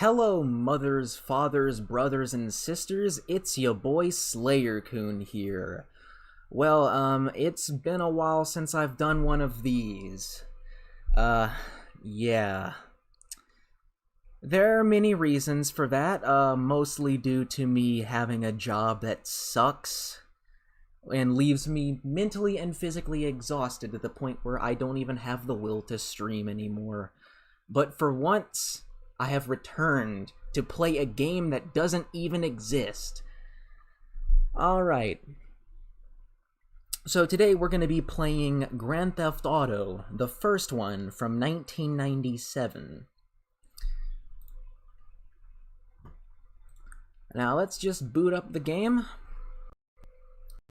Hello, mothers, fathers, brothers, and sisters. It's your boy SlayerCoon here. Well, it's been a while since I've done one of these. Yeah. There are many reasons for that, mostly due to me having a job that sucks and leaves me mentally and physically exhausted to the point where I don't even have the will to stream anymore. But for once, I have returned to play a game that doesn't even exist. Alright. So today we're going to be playing Grand Theft Auto, the first one from 1997. Now let's just boot up the game.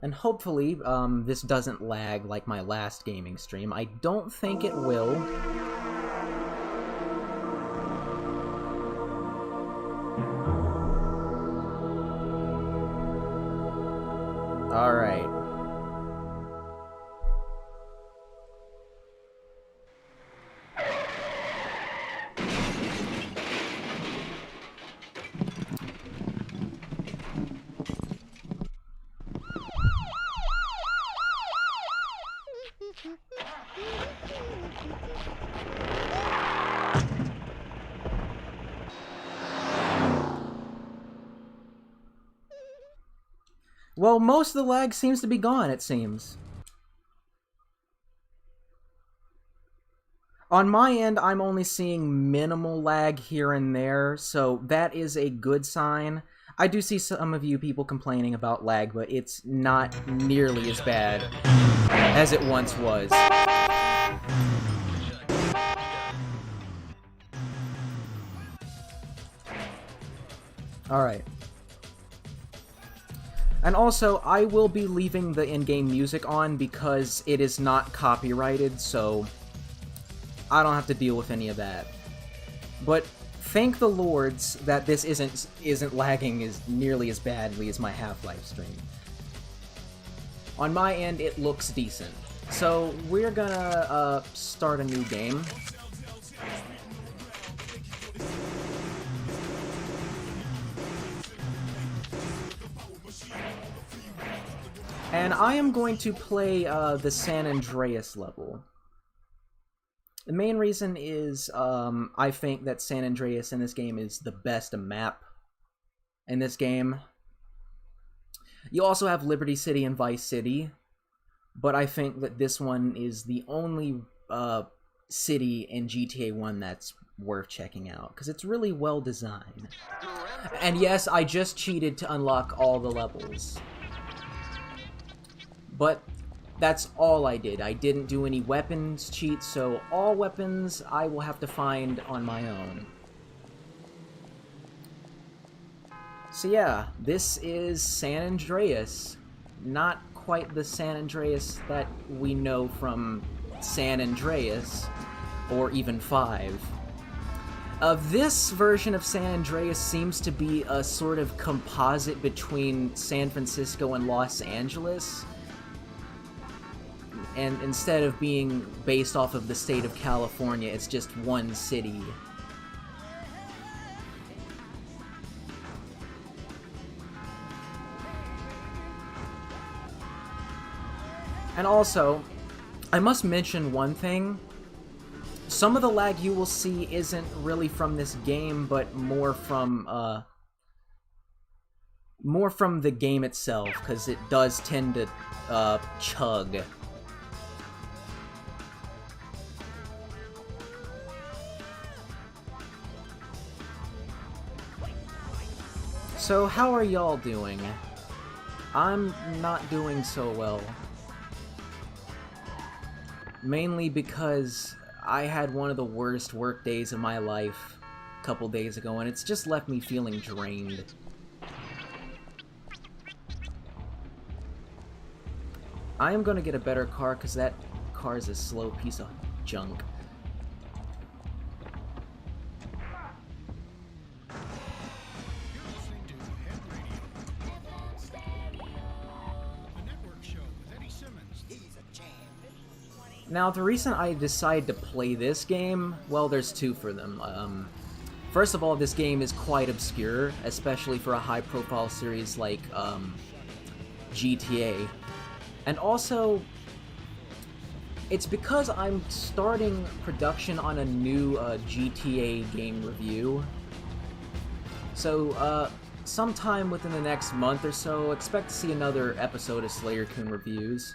And hopefully this doesn't lag like my last gaming stream. I don't think it will. Alright. Well, most of the lag seems to be gone, it seems. On my end, I'm only seeing minimal lag here and there, so that is a good sign. I do see some of you people complaining about lag, but it's not nearly as bad as it once was. Alright. And also, I will be leaving the in-game music on because it is not copyrighted, so I don't have to deal with any of that. But thank the lords that this isn't lagging as nearly as badly as my Half-Life stream. On my end, it looks decent. So we're gonna start a new game. And I am going to play the San Andreas level. The main reason is I think that San Andreas in this game is the best map in this game. You also have Liberty City and Vice City, but I think that this one is the only city in GTA 1 that's worth checking out, because it's really well designed. And yes, I just cheated to unlock all the levels. But that's all I did. I didn't do any weapons cheats, so all weapons I will have to find on my own. So yeah, this is San Andreas. Not quite the San Andreas that we know from San Andreas, or even 5. This version of San Andreas seems to be a sort of composite between San Francisco and Los Angeles. And instead of being based off of the state of California, it's just one city. And also, I must mention one thing. Some of the lag you will see isn't really from this game, but more from the game itself, because it does tend to chug. So how are y'all doing? I'm not doing so well. Mainly because I had one of the worst work days of my life a couple days ago, and it's just left me feeling drained. I am gonna get a better car, because that car is a slow piece of junk. Now, the reason I decided to play this game, well, there's two for them. First of all, this game is quite obscure, especially for a high-profile series like GTA. And also, it's because I'm starting production on a new GTA game review. So, sometime within the next month or so, expect to see another episode of SlayerCoon Reviews.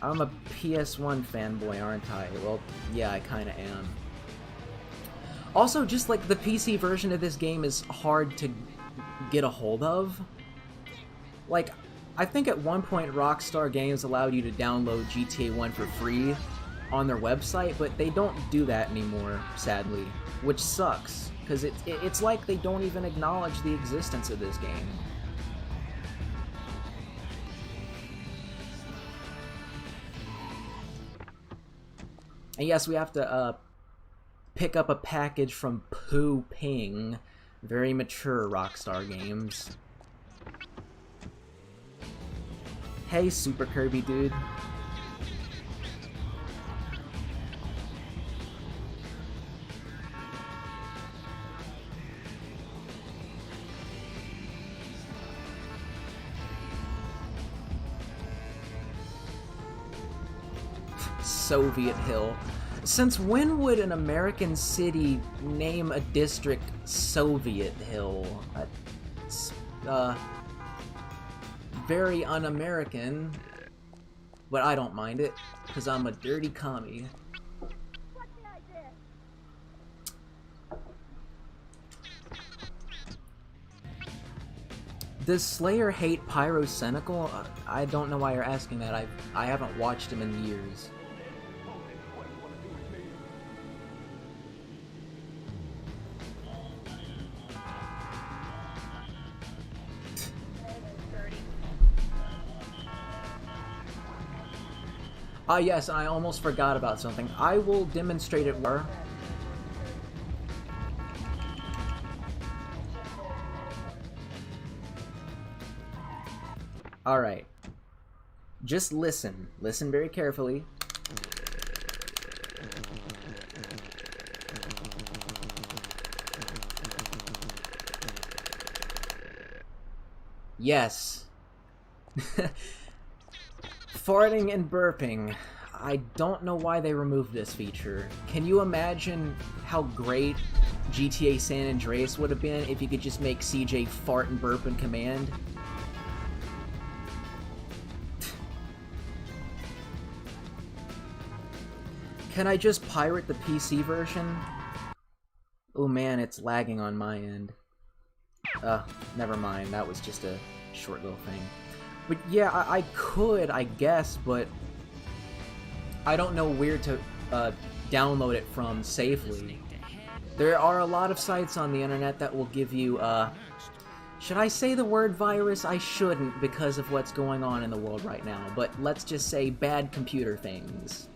I'm a PS1 fanboy, aren't I? Well, yeah, I kinda am. Also, just like the PC version of this game is hard to get a hold of. Like, I think at one point Rockstar Games allowed you to download GTA 1 for free on their website, but they don't do that anymore, sadly, which sucks, because it's like they don't even acknowledge the existence of this game. And yes, we have to pick up a package from Poo Ping. Very mature Rockstar Games. Hey, Super Kirby dude. Soviet Hill. Since when would an American city name a district Soviet Hill? It's, very un-American, but I don't mind it, because I'm a dirty commie. Does Slayer hate Pyrocynical? I don't know why you're asking that. I haven't watched him in years. Ah, yes, I almost forgot about something. I will demonstrate it more. Alright. Just listen. Listen very carefully. Yes. Farting and burping. I don't know why they removed this feature. Can you imagine how great GTA San Andreas would have been if you could just make CJ fart and burp in command? Can I just pirate the PC version? Oh man, it's lagging on my end. Never mind. That was just a short little thing. But yeah, I could, I guess, but I don't know where to download it from safely. There are a lot of sites on the internet that will give you, should I say the word virus? I shouldn't because of what's going on in the world right now, but let's just say bad computer things.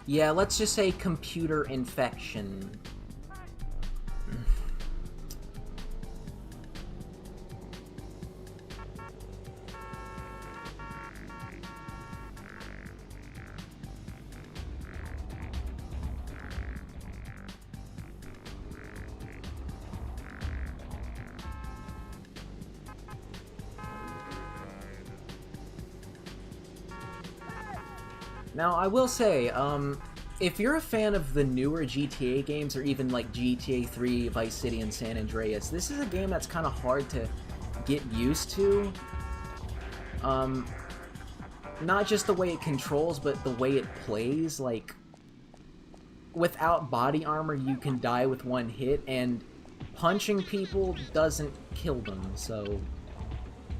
Yeah, let's just say computer infection. Now, I will say, if you're a fan of the newer GTA games, or even like GTA 3, Vice City, and San Andreas, this is a game that's kind of hard to get used to. Not just the way it controls, but the way it plays. Like, without body armor, you can die with one hit, and punching people doesn't kill them, so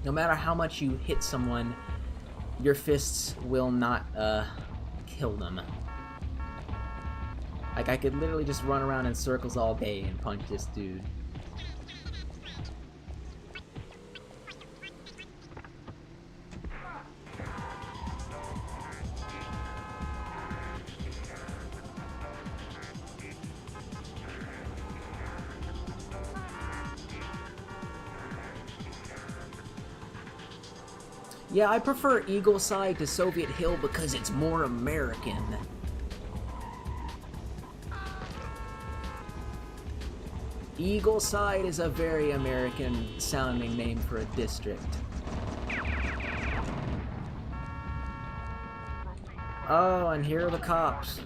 no matter how much you hit someone, your fists will not, kill them. Like, I could literally just run around in circles all day and punch this dude. Yeah, I prefer Eagle Side to Soviet Hill because it's more American. Eagle Side is a very American-sounding name for a district. Oh, and here are the cops.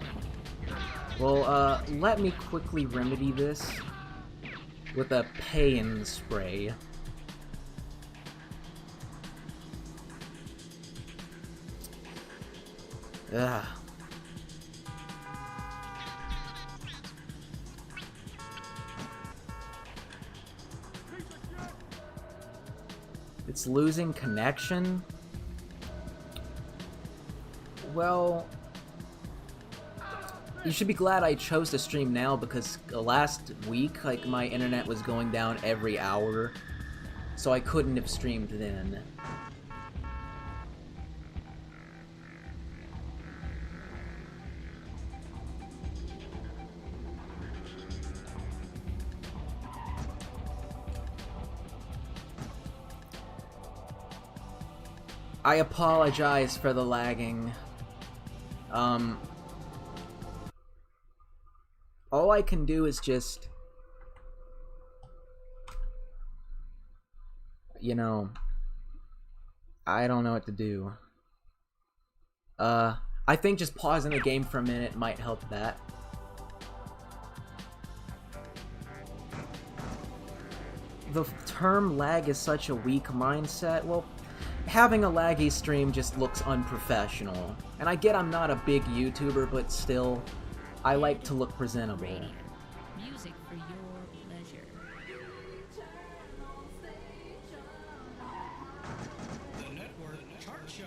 Well, let me quickly remedy this with a pain spray. Ugh. It's losing connection? Well, you should be glad I chose to stream now because last week, like, my internet was going down every hour, so I couldn't have streamed then. I apologize for the lagging. All I can do is just, you know, I don't know what to do. I think just pausing the game for a minute might help that. The term lag is such a weak mindset. Well, having a laggy stream just looks unprofessional. And I get I'm not a big YouTuber, but still, I like to look presentable. Music for your pleasure. The network chart show.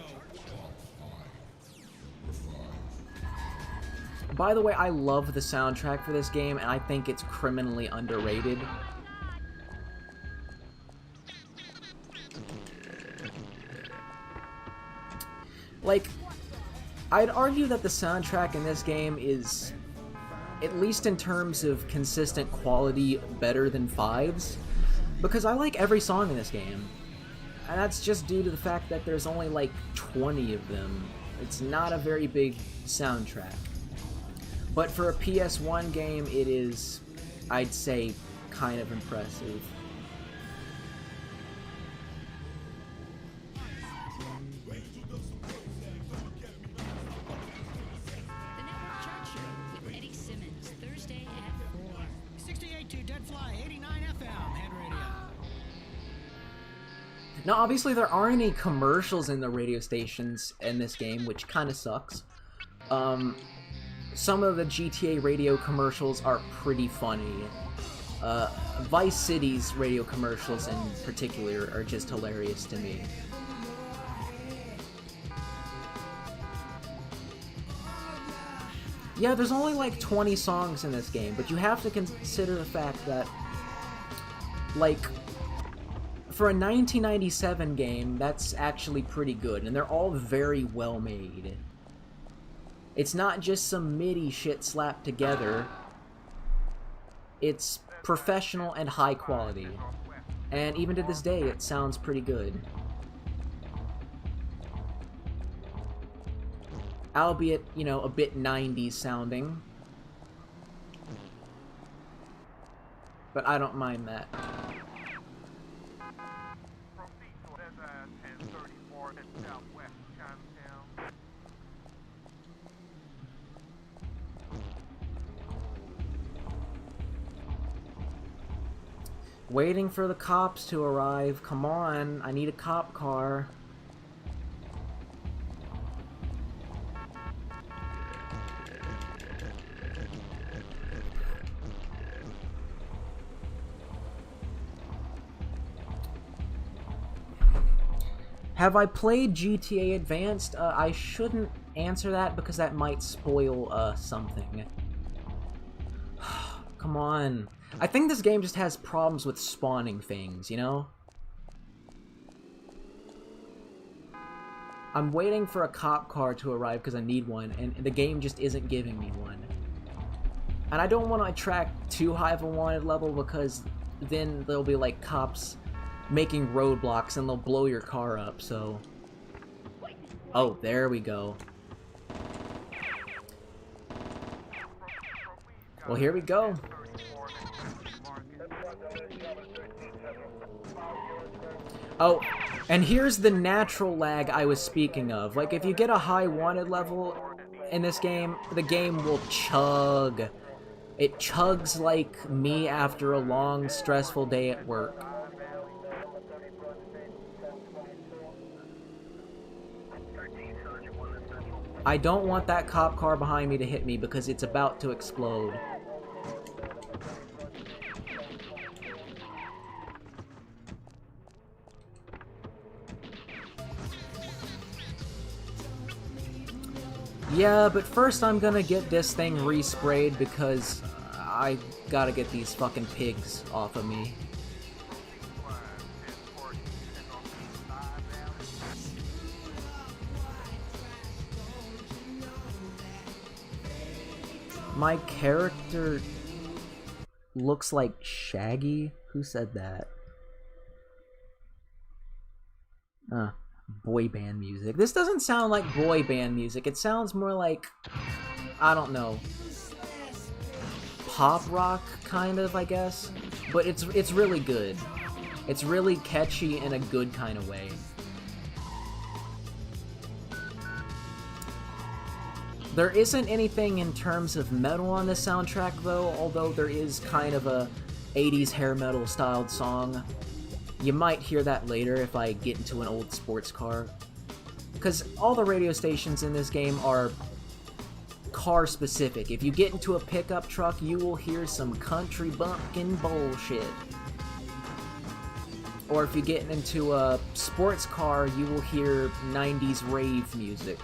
By the way, I love the soundtrack for this game, and I think it's criminally underrated. Like, I'd argue that the soundtrack in this game is, at least in terms of consistent quality, better than 5's, because I like every song in this game, and that's just due to the fact that there's only like 20 of them. It's not a very big soundtrack. But for a PS1 game, it is, I'd say, kind of impressive. Now, obviously, there aren't any commercials in the radio stations in this game, which kind of sucks. Some of the GTA radio commercials are pretty funny. Vice City's radio commercials in particular are just hilarious to me. Yeah, there's only like 20 songs in this game, but you have to consider the fact that, like, for a 1997 game, that's actually pretty good, and they're all very well made. It's not just some MIDI shit slapped together. It's professional and high quality. And even to this day, it sounds pretty good. Albeit, you know, a bit 90s sounding. But I don't mind that. Waiting for the cops to arrive. Come on, I need a cop car. Have I played GTA Advanced? I shouldn't answer that because that might spoil something. Come on. I think this game just has problems with spawning things, you know? I'm waiting for a cop car to arrive because I need one, and the game just isn't giving me one. And I don't want to attract too high of a wanted level because then there'll be like cops making roadblocks and they'll blow your car up, so... Oh, there we go. Well, here we go. Oh, and here's the natural lag I was speaking of. Like, if you get a high wanted level in this game, the game will chug. It chugs like me after a long, stressful day at work. I don't want that cop car behind me to hit me because it's about to explode. Yeah, but first I'm gonna get this thing resprayed because I gotta get these fucking pigs off of me. My character looks like Shaggy? Who said that? Boy band music. This doesn't sound like boy band music. It sounds more like, I don't know, pop rock kind of, I guess. But it's really good. It's really catchy in a good kind of way. There isn't anything in terms of metal on the soundtrack though, although there is kind of a 80s hair metal styled song. You might hear that later if I get into an old sports car. Because all the radio stations in this game are car specific. If you get into a pickup truck, you will hear some country bumpkin bullshit. Or if you get into a sports car, you will hear 90s rave music.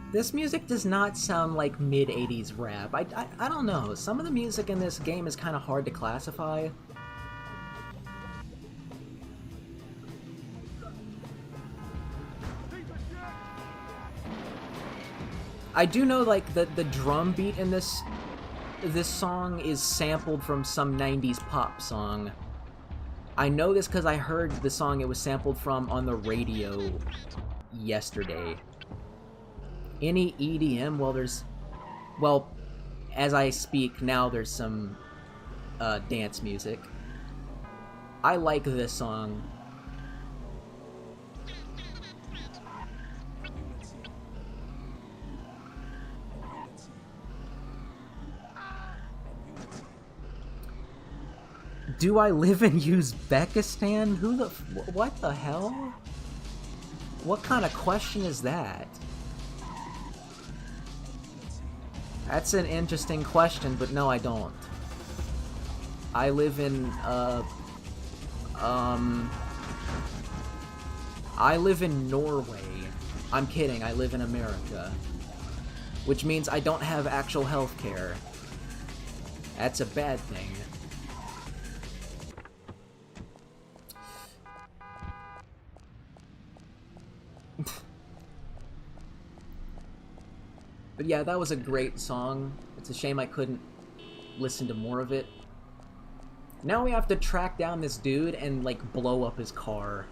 This music does not sound like mid-80s rap. I don't know. Some of the music in this game is kind of hard to classify. I do know, like, the drum beat in this song is sampled from some 90s pop song. I know this because I heard the song it was sampled from on the radio yesterday. Any EDM? Well, as I speak now, there's some dance music. I like this song. Do I live in Uzbekistan? What the hell? What kind of question is that? That's an interesting question, but no, I don't. I live in, I live in Norway. I'm kidding, I live in America. Which means I don't have actual health care. That's a bad thing. But yeah, that was a great song. It's a shame I couldn't listen to more of it. Now we have to track down this dude and, like, blow up his car.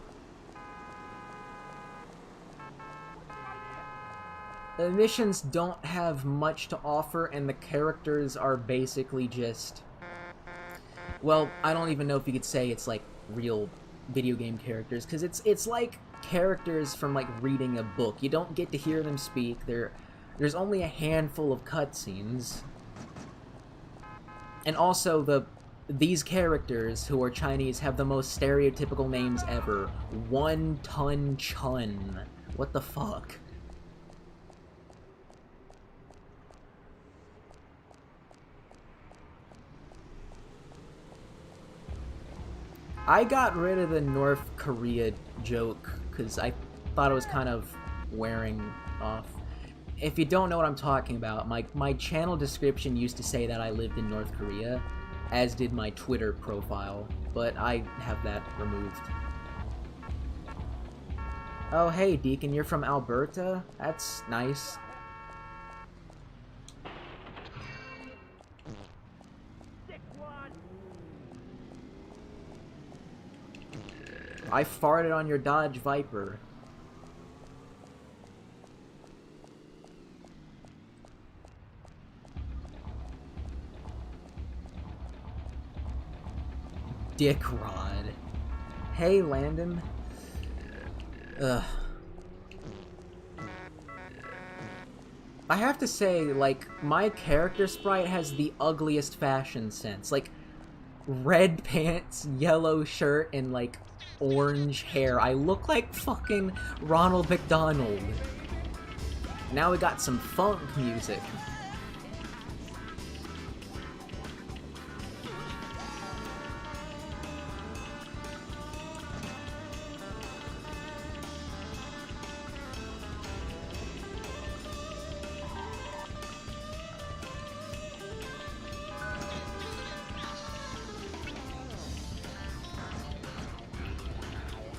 The missions don't have much to offer, and the characters are basically just... Well, I don't even know if you could say it's, like, real video game characters, because it's like characters from, like, reading a book. You don't get to hear them speak. There's only a handful of cutscenes. And also, these characters who are Chinese have the most stereotypical names ever. One Ton Chun. What the fuck? I got rid of the North Korea joke because I thought it was kind of wearing off. If you don't know what I'm talking about, my channel description used to say that I lived in North Korea, as did my Twitter profile, but I have that removed. Oh hey Deacon, you're from Alberta? That's nice. I farted on your Dodge Viper. Dick Rod. Hey, Landon. Ugh. I have to say, like, my character sprite has the ugliest fashion sense. Like, red pants, yellow shirt, and, like, orange hair. I look like fucking Ronald McDonald. Now we got some funk music.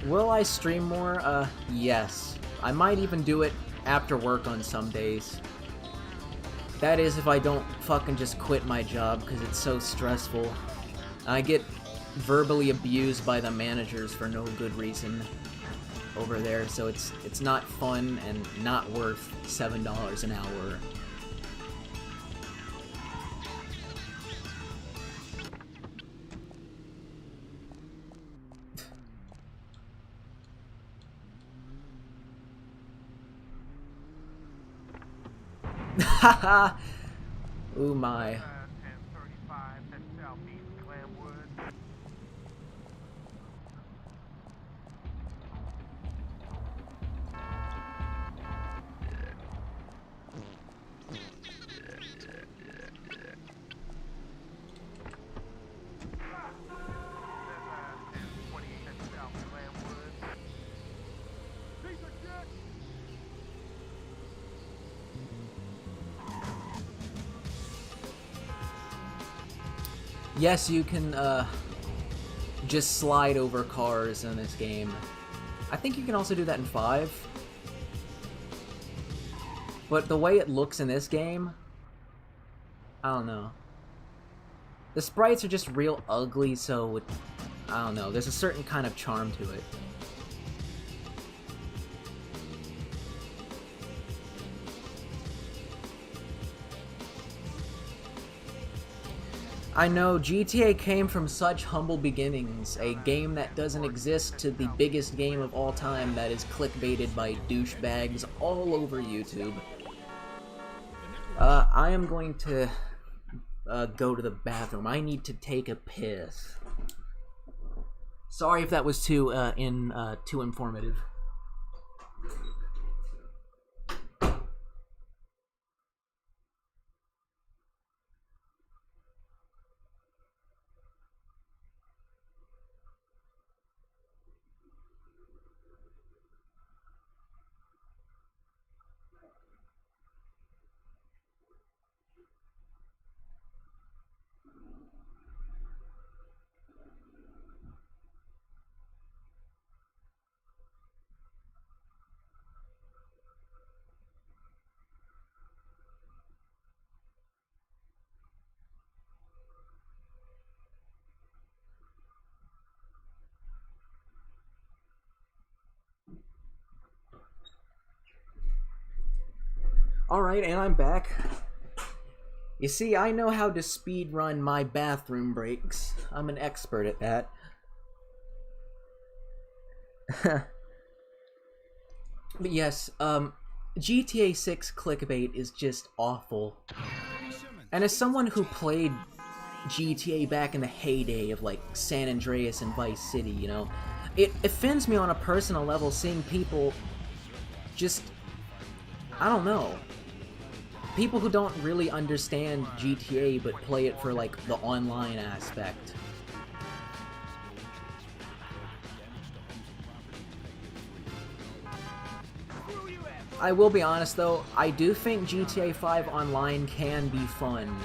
Will I stream more? Yes. I might even do it after work on some days. That is if I don't fucking just quit my job, because it's so stressful. I get verbally abused by the managers for no good reason over there, so it's not fun and not worth $7 an hour. Haha! Ooh my. Yes, you can, just slide over cars in this game. I think you can also do that in 5. But the way it looks in this game, I don't know. The sprites are just real ugly, so I don't know, there's a certain kind of charm to it. I know, GTA came from such humble beginnings, a game that doesn't exist, to the biggest game of all time that is clickbaited by douchebags all over YouTube. I am going to go to the bathroom. I need to take a piss. Sorry if that was too informative. Alright, and I'm back. You see, I know how to speedrun my bathroom breaks. I'm an expert at that. But yes, GTA 6 clickbait is just awful. And as someone who played GTA back in the heyday of like San Andreas and Vice City, you know? It offends me on a personal level seeing people just, I don't know, people who don't really understand GTA but play it for like the online aspect. I will be honest though, I do think GTA 5 Online can be fun.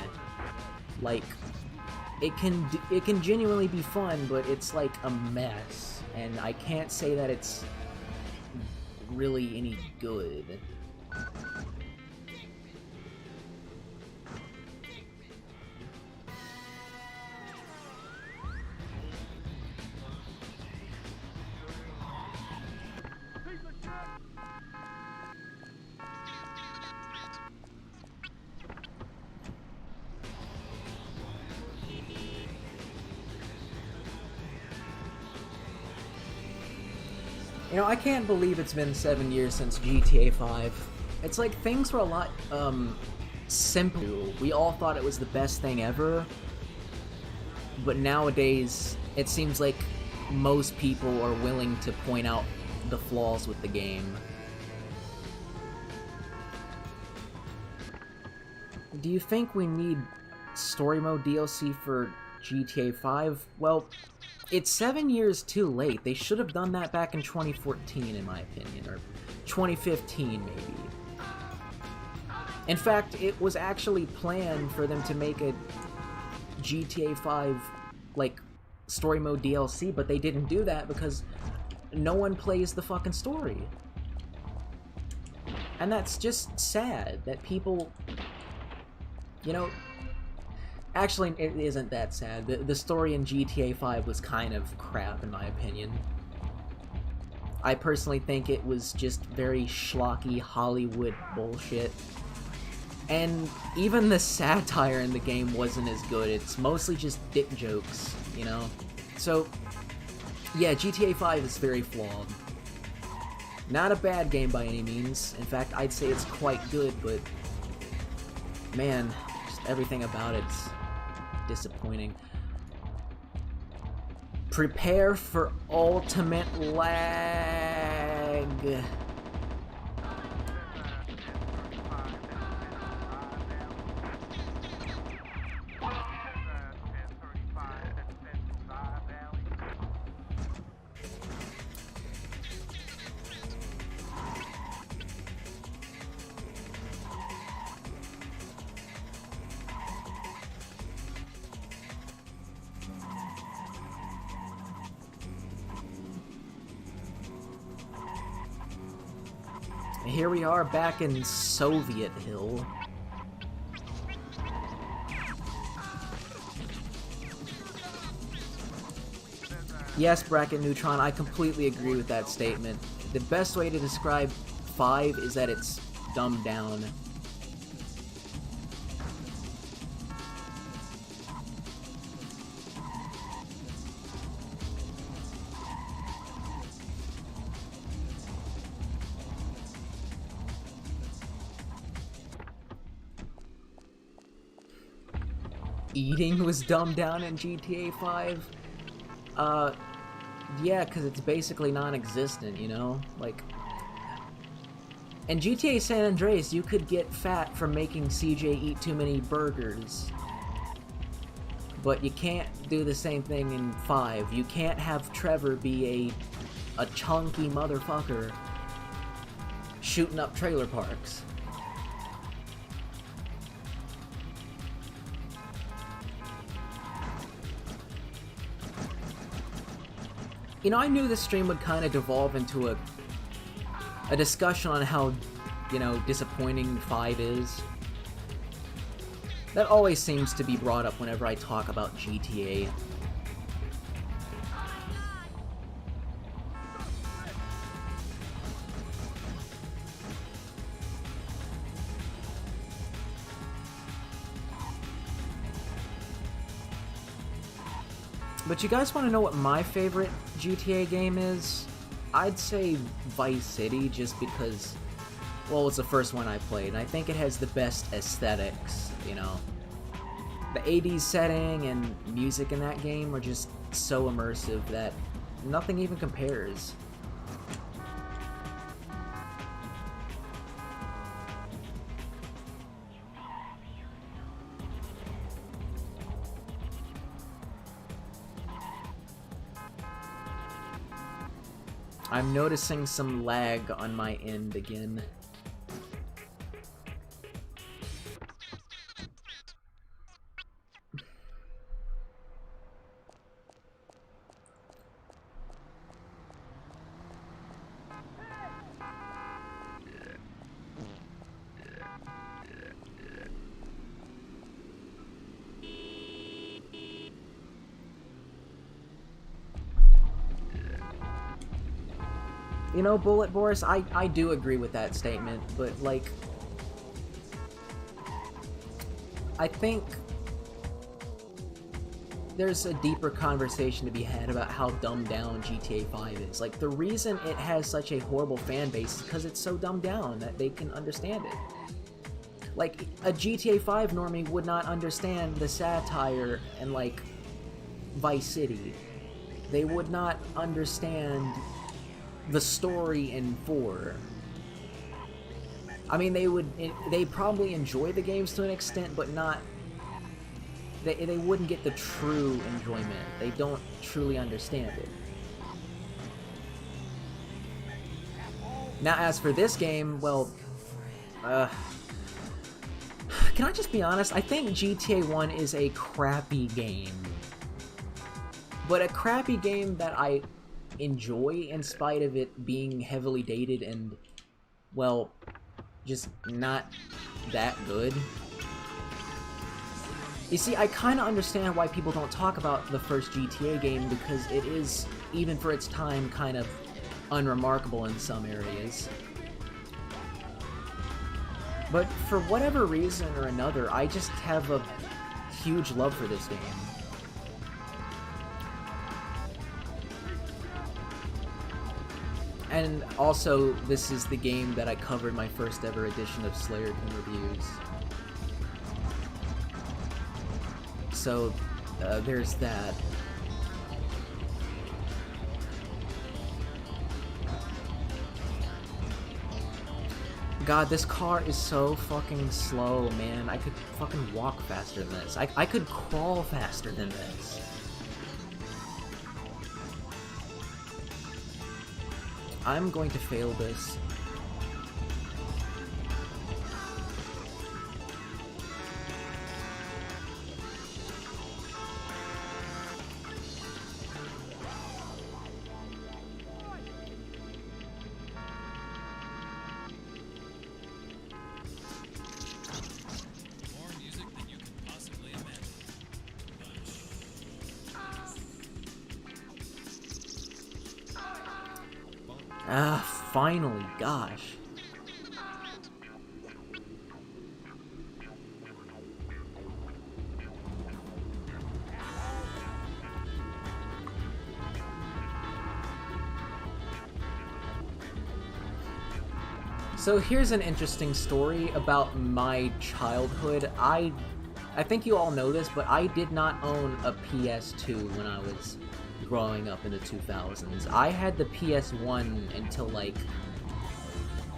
Like, it can genuinely be fun, but it's like a mess, and I can't say that it's really any good. You know, I can't believe it's been 7 years since GTA 5. It's like things were a lot, simple. We all thought it was the best thing ever, but nowadays, it seems like most people are willing to point out the flaws with the game. Do you think we need story mode DLC for GTA 5? Well, it's 7 years too late. They should have done that back in 2014, in my opinion, or 2015, maybe. In fact, it was actually planned for them to make a GTA 5, like, story mode DLC, but they didn't do that because no one plays the fucking story. And that's just sad, that people, you know... Actually, it isn't that sad. The story in GTA 5 was kind of crap, in my opinion. I personally think it was just very schlocky Hollywood bullshit. And even the satire in the game wasn't as good. It's mostly just dick jokes, you know? So, yeah, GTA 5 is very flawed. Not a bad game by any means. In fact, I'd say it's quite good, but... man, just everything about it's disappointing. Prepare for ultimate lag. Here we are back in Soviet Hill. Yes, Bracket Neutron, I completely agree with that statement. The best way to describe 5 is that it's dumbed down. Eating was dumbed down in GTA 5? Yeah, because it's basically non-existent, you know? Like... in GTA San Andreas, you could get fat from making CJ eat too many burgers. But you can't do the same thing in 5. You can't have Trevor be a chunky motherfucker shooting up trailer parks. You know, I knew this stream would kind of devolve into a discussion on how, you know, disappointing 5 is. That always seems to be brought up whenever I talk about GTA. But you guys want to know what my favorite GTA game is? I'd say Vice City, just because, well, it's the first one I played, and I think it has the best aesthetics, you know? The AD setting and music in that game are just so immersive that nothing even compares. I'm noticing some lag on my end again. You know, Bullet Boris, I do agree with that statement, but, like, I think there's a deeper conversation to be had about how dumbed down GTA 5 is. Like, the reason it has such a horrible fan base is because it's so dumbed down that they can understand it. Like, a GTA 5 normie would not understand the satire in, like, Vice City. They would not understand the story in 4. I mean, they probably enjoy the games to an extent, but not... They wouldn't get the true enjoyment. They don't truly understand it. Now, as for this game, well... can I just be honest? I think GTA 1 is a crappy game. But a crappy game that I enjoy in spite of it being heavily dated and, well, just not that good. You see, I kind of understand why people don't talk about the first GTA game because it is, even for its time, kind of unremarkable in some areas. But for whatever reason or another, I just have a huge love for this game. And also, this is the game that I covered my first ever edition of SlayerCoon reviews. So, there's that. God, this car is so fucking slow, man. I could fucking walk faster than this. I could crawl faster than this. I'm going to fail this. More music than you can possibly imagine. Ah, finally, gosh. So here's an interesting story about my childhood. I think you all know this, but I did not own a PS2 when I was growing up in the 2000s. I had the PS1 until, like,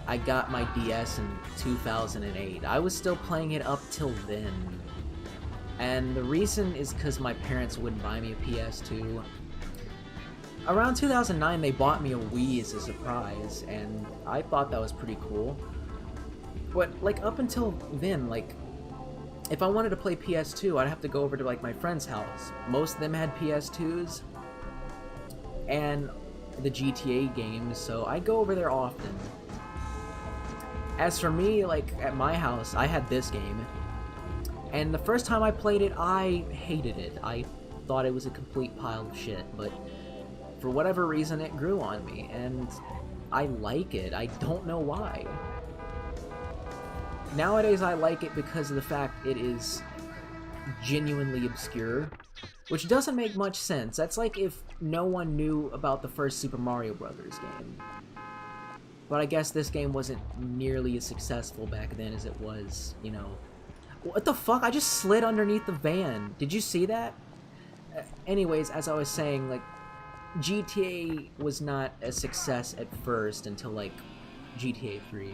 I got my DS in 2008. I was still playing it up till then. And the reason is because my parents wouldn't buy me a PS2. Around 2009, they bought me a Wii as a surprise, and I thought that was pretty cool. But, like, up until then, like, if I wanted to play PS2, I'd have to go over to, like, my friend's house. Most of them had PS2s, and the GTA games, so I'd go over there often. As for me, like, at my house, I had this game, and the first time I played it, I hated it. I thought it was a complete pile of shit, but for whatever reason, it grew on me, and I like it. I don't know why. Nowadays, I like it because of the fact it is genuinely obscure, which doesn't make much sense. That's like if no one knew about the first Super Mario Brothers game. But I guess this game wasn't nearly as successful back then as it was, you know, What the fuck? I just slid underneath the van. Did you see that? Anyways, as I was saying, like, GTA was not a success at first until, like, GTA 3.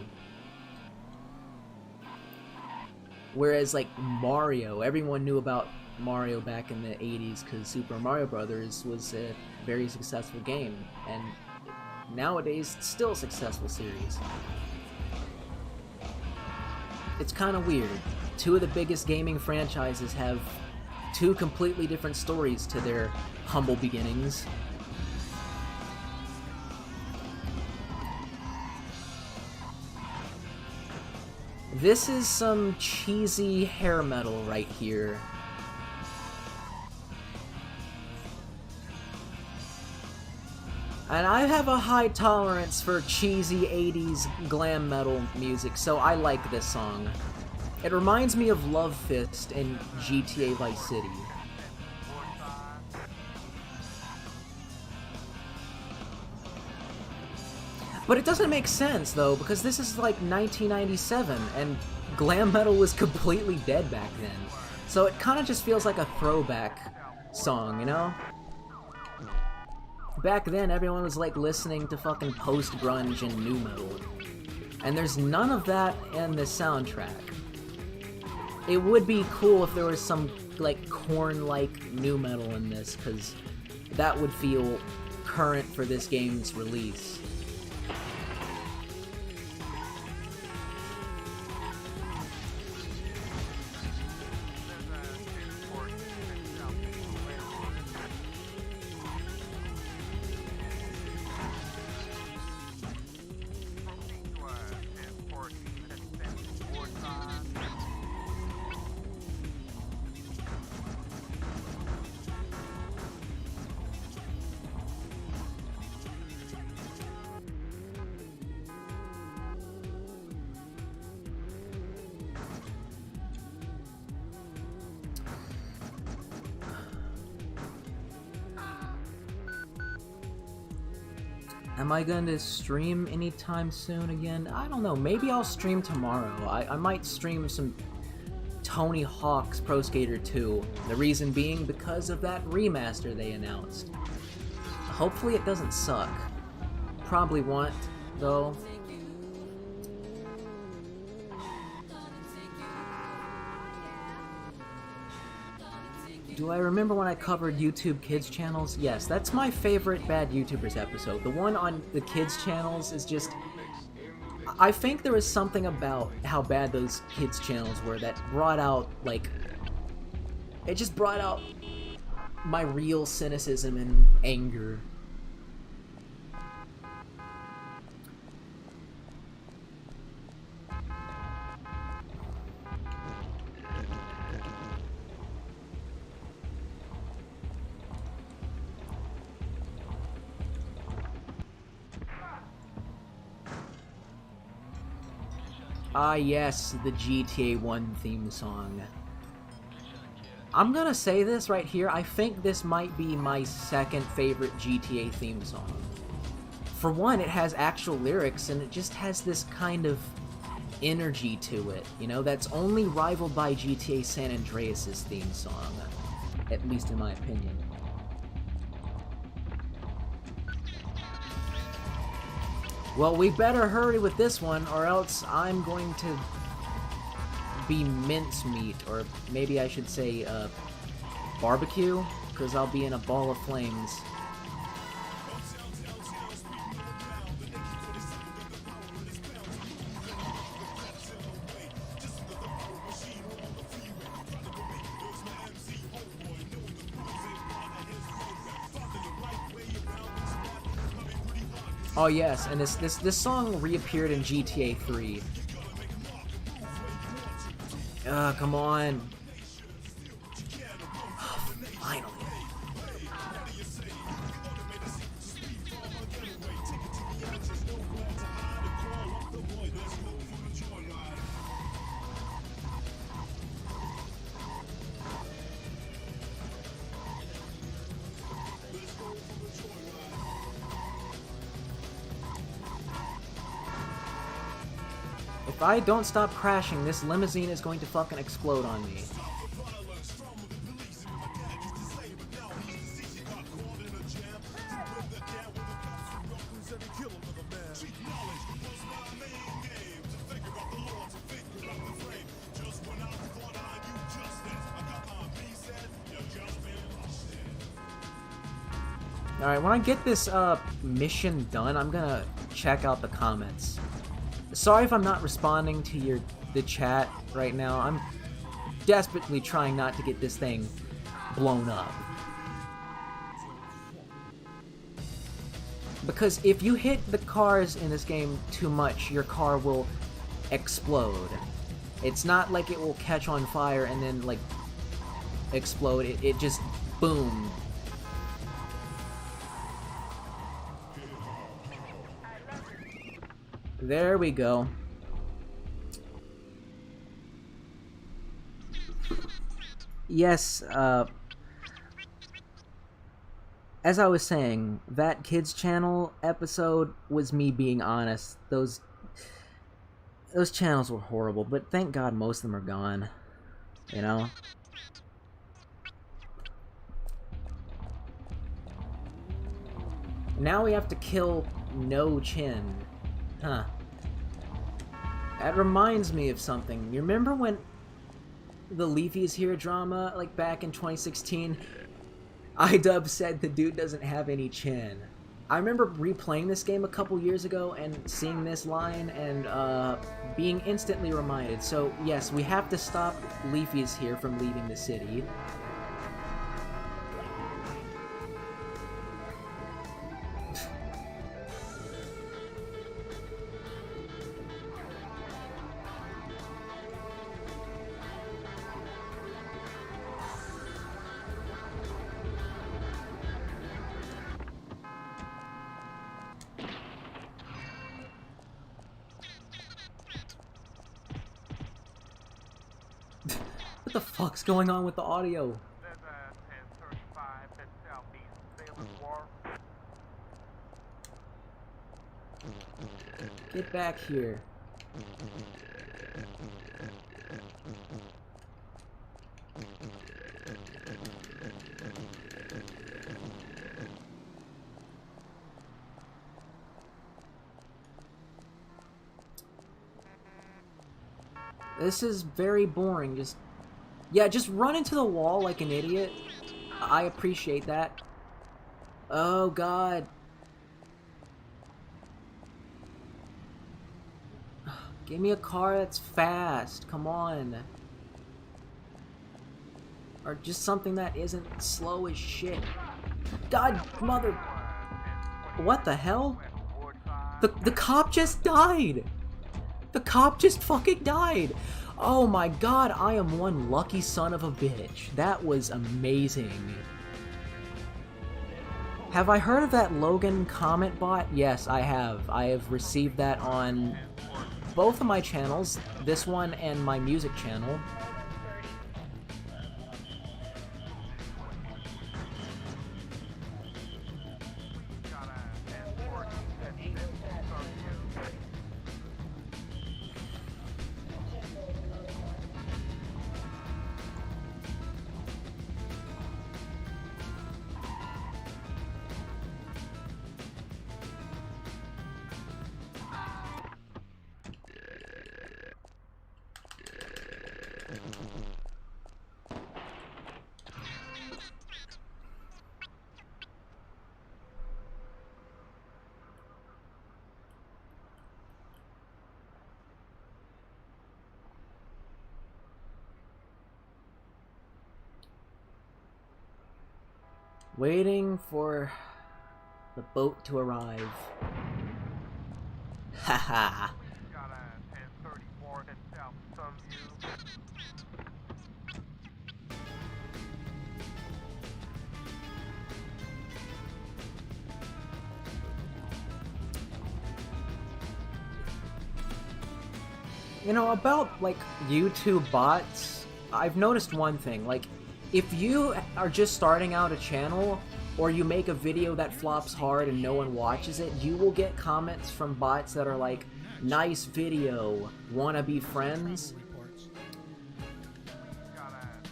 Whereas, like, Mario, everyone knew about Mario back in the 80s because Super Mario Brothers was a very successful game, and nowadays, it's still a successful series. It's kind of weird. Two of the biggest gaming franchises have two completely different stories to their humble beginnings. This is some cheesy hair metal right here. And I have a high tolerance for cheesy 80s glam metal music, so I like this song. It reminds me of Love Fist in GTA Vice City. But it doesn't make sense, though, because this is like 1997, and glam metal was completely dead back then. So it kind of just feels like a throwback song, you know? Back then, everyone was like listening to fucking post-grunge and nu metal. And there's none of that in the soundtrack. It would be cool if there was some, like, Korn-like nu metal in this, because that would feel current for this game's release. Am I going to stream anytime soon again? I don't know. Maybe I'll stream tomorrow. I might stream some Tony Hawk's Pro Skater 2. The reason being because of that remaster they announced. Hopefully it doesn't suck. Probably won't, though. Do I remember when I covered YouTube Kids channels? Yes, that's my favorite Bad YouTubers episode. The one on the kids channels is just... I think there was something about how bad those kids channels were that brought out, like... It just brought out my real cynicism and anger. Ah yes, the GTA 1 theme song. I'm gonna say this right here, I think this might be my second favorite GTA theme song. For one, it has actual lyrics, and it just has this kind of energy to it, you know, that's only rivaled by GTA San Andreas' theme song, at least in my opinion. Well, we better hurry with this one, or else I'm going to be mincemeat, or maybe I should say, barbecue, because I'll be in a ball of flames. Oh yes, and this song reappeared in GTA 3. Come on. Finally. If I don't stop crashing, this limousine is going to fucking explode on me. Alright, when I get this mission done, I'm gonna check out the comments. Sorry if I'm not responding to the chat right now. I'm desperately trying not to get this thing blown up. Because if you hit the cars in this game too much, your car will explode. It's not like it will catch on fire and then, like, explode. It just, boom. There we go. Yes, as I was saying, that kids channel episode was me being honest. Those channels were horrible, but thank God most of them are gone. You know? Now we have to kill No Chin. Huh. That reminds me of something. You remember when the Leafy's Here drama, like back in 2016, iDub said the dude doesn't have any chin. I remember replaying this game a couple years ago and seeing this line and being instantly reminded. So yes, we have to stop Leafy's Here from leaving the city. What the fuck's going on with the audio? Get back here. This is very boring. Just run into the wall like an idiot. I appreciate that. Oh God. Give me a car that's fast. Come on. Or just something that isn't slow as shit. God, mother. What the hell? The cop just died. The cop just fucking died. Oh my God, I am one lucky son of a bitch. That was amazing. Have I heard of that Logan comment bot? Yes, I have. I have received that on both of my channels, this one and my music channel. Waiting for the boat to arrive. Haha. You know, about, like, YouTube bots, I've noticed one thing, like, if you are just starting out a channel, or you make a video that flops hard and no one watches it, you will get comments from bots that are like, Nice video. Wanna be friends? Reports.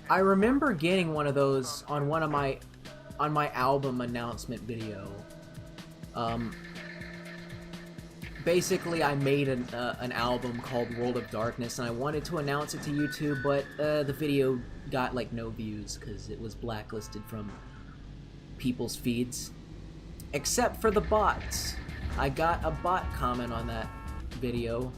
I remember getting one of those on my album announcement video. Basically, I made an album called World of Darkness, and I wanted to announce it to YouTube, but the video got like no views because it was blacklisted from people's feeds, except for the bots. I got a bot comment on that video.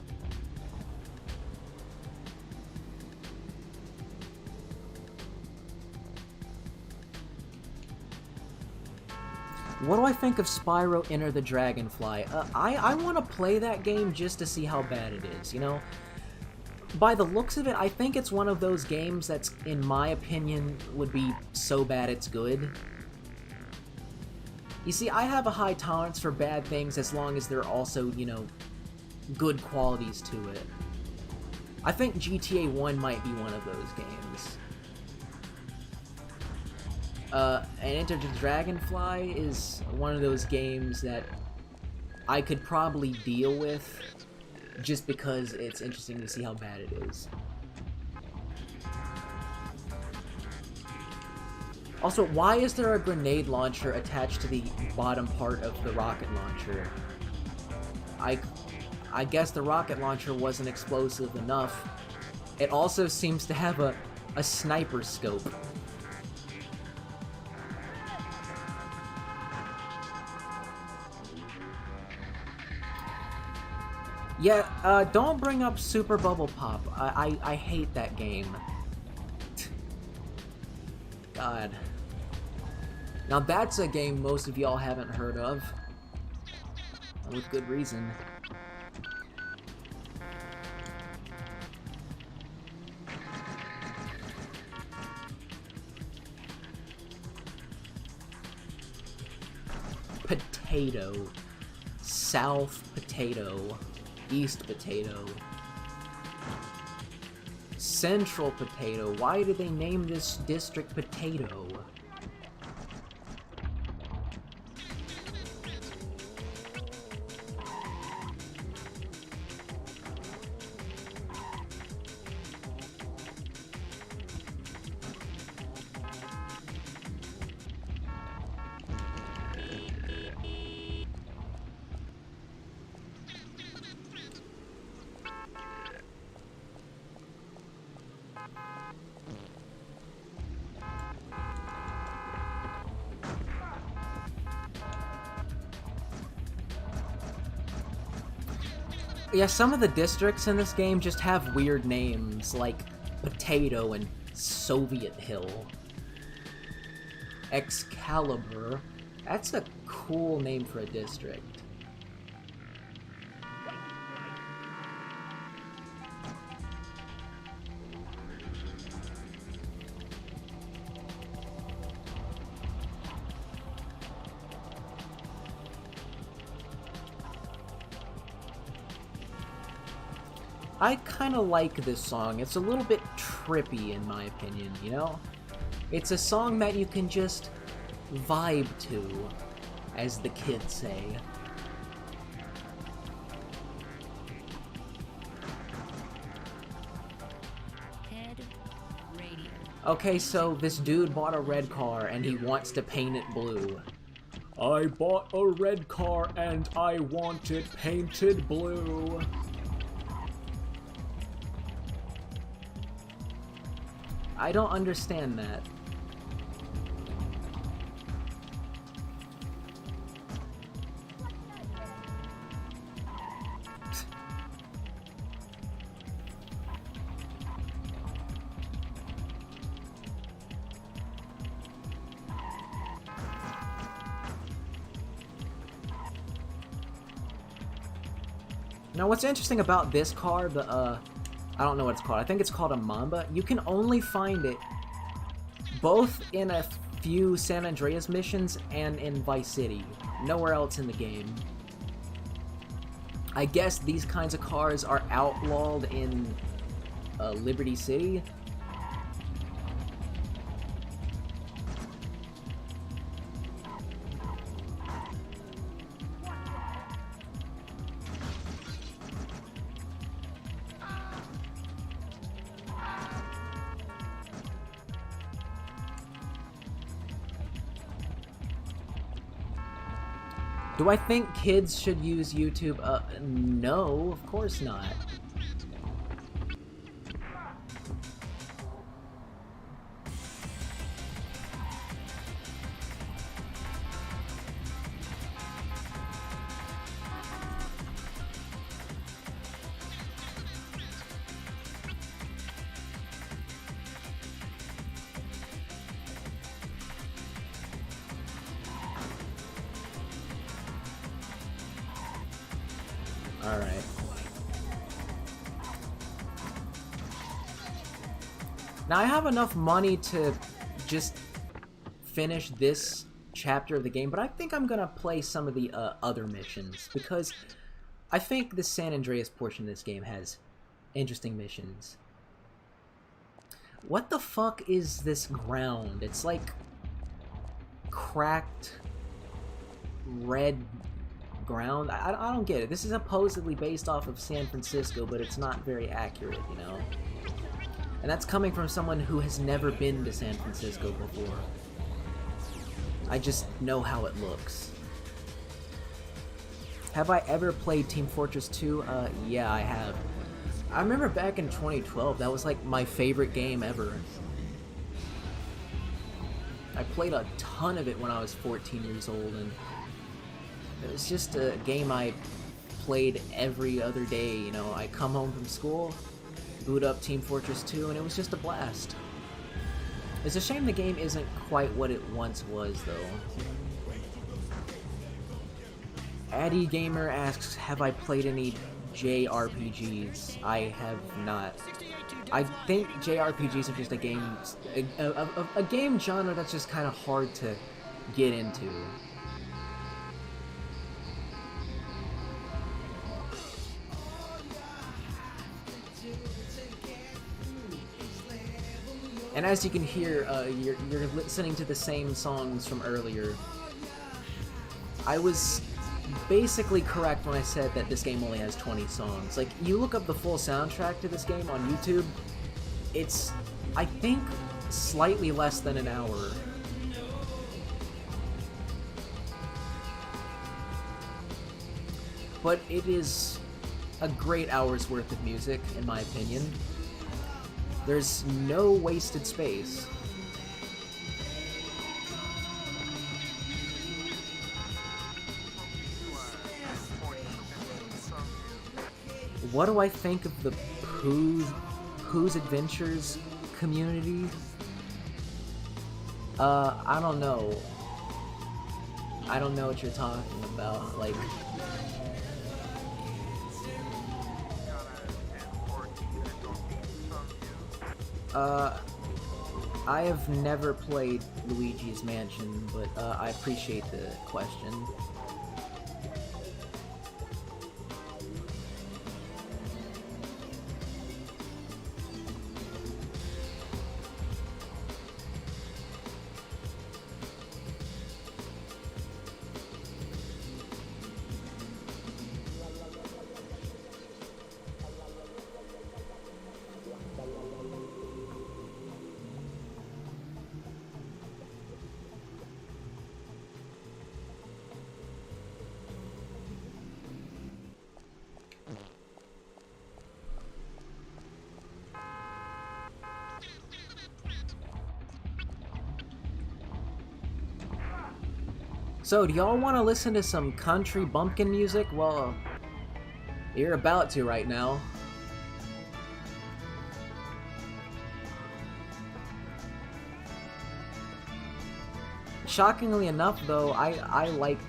What do I think of Spyro Enter the Dragonfly? I want to play that game just to see how bad it is, you know? By the looks of it, I think it's one of those games that's, in my opinion, would be so bad it's good. You see, I have a high tolerance for bad things as long as there are also, you know, good qualities to it. I think GTA 1 might be one of those games. And Enter the Dragonfly is one of those games that I could probably deal with just because it's interesting to see how bad it is. Also, why is there a grenade launcher attached to the bottom part of the rocket launcher? I guess the rocket launcher wasn't explosive enough. It also seems to have a sniper scope. Yeah, don't bring up Super Bubble Pop. I hate that game. God. Now that's a game most of y'all haven't heard of. And with good reason. Potato. South Potato. East Potato. Central Potato. Why did they name this district Potato? Yeah, some of the districts in this game just have weird names, like Potato and Soviet Hill. Excalibur. That's a cool name for a district. I kind of like this song. It's a little bit trippy in my opinion, you know? It's a song that you can just vibe to, as the kids say. Head radio. Okay, so this dude bought a red car and he wants to paint it blue. I bought a red car and I want it painted blue. I don't understand that. Now, what's interesting about this car, I don't know what it's called. I think it's called a Mamba. You can only find it both in a few San Andreas missions and in Vice City. Nowhere else in the game. I guess these kinds of cars are outlawed in Liberty City. Do I think kids should use YouTube? No, of course not. Alright. Now I have enough money to just finish this chapter of the game, but I think I'm gonna play some of the other missions, because I think the San Andreas portion of this game has interesting missions. What the fuck is this ground? It's like cracked red ground. I don't get it. This is supposedly based off of San Francisco, but it's not very accurate, you know? And that's coming from someone who has never been to San Francisco before. I just know how it looks. Have I ever played Team Fortress 2? Yeah, I have. I remember back in 2012, that was like my favorite game ever. I played a ton of it when I was 14 years old, and it was just a game I played every other day, you know. I come home from school, boot up Team Fortress 2, and it was just a blast. It's a shame the game isn't quite what it once was, though. Addy Gamer asks, have I played any JRPGs? I have not. I think JRPGs are just a game genre that's just kind of hard to get into. And as you can hear, you're listening to the same songs from earlier. I was basically correct when I said that this game only has 20 songs. Like, you look up the full soundtrack to this game on YouTube, it's, I think, slightly less than an hour. But it is a great hour's worth of music, in my opinion. There's no wasted space. What do I think of the Pooh's Adventures community? I don't know. I don't know what you're talking about. Like, I have never played Luigi's Mansion, but I appreciate the question. So, do y'all want to listen to some country bumpkin music? Well, you're about to right now. Shockingly enough, though, I like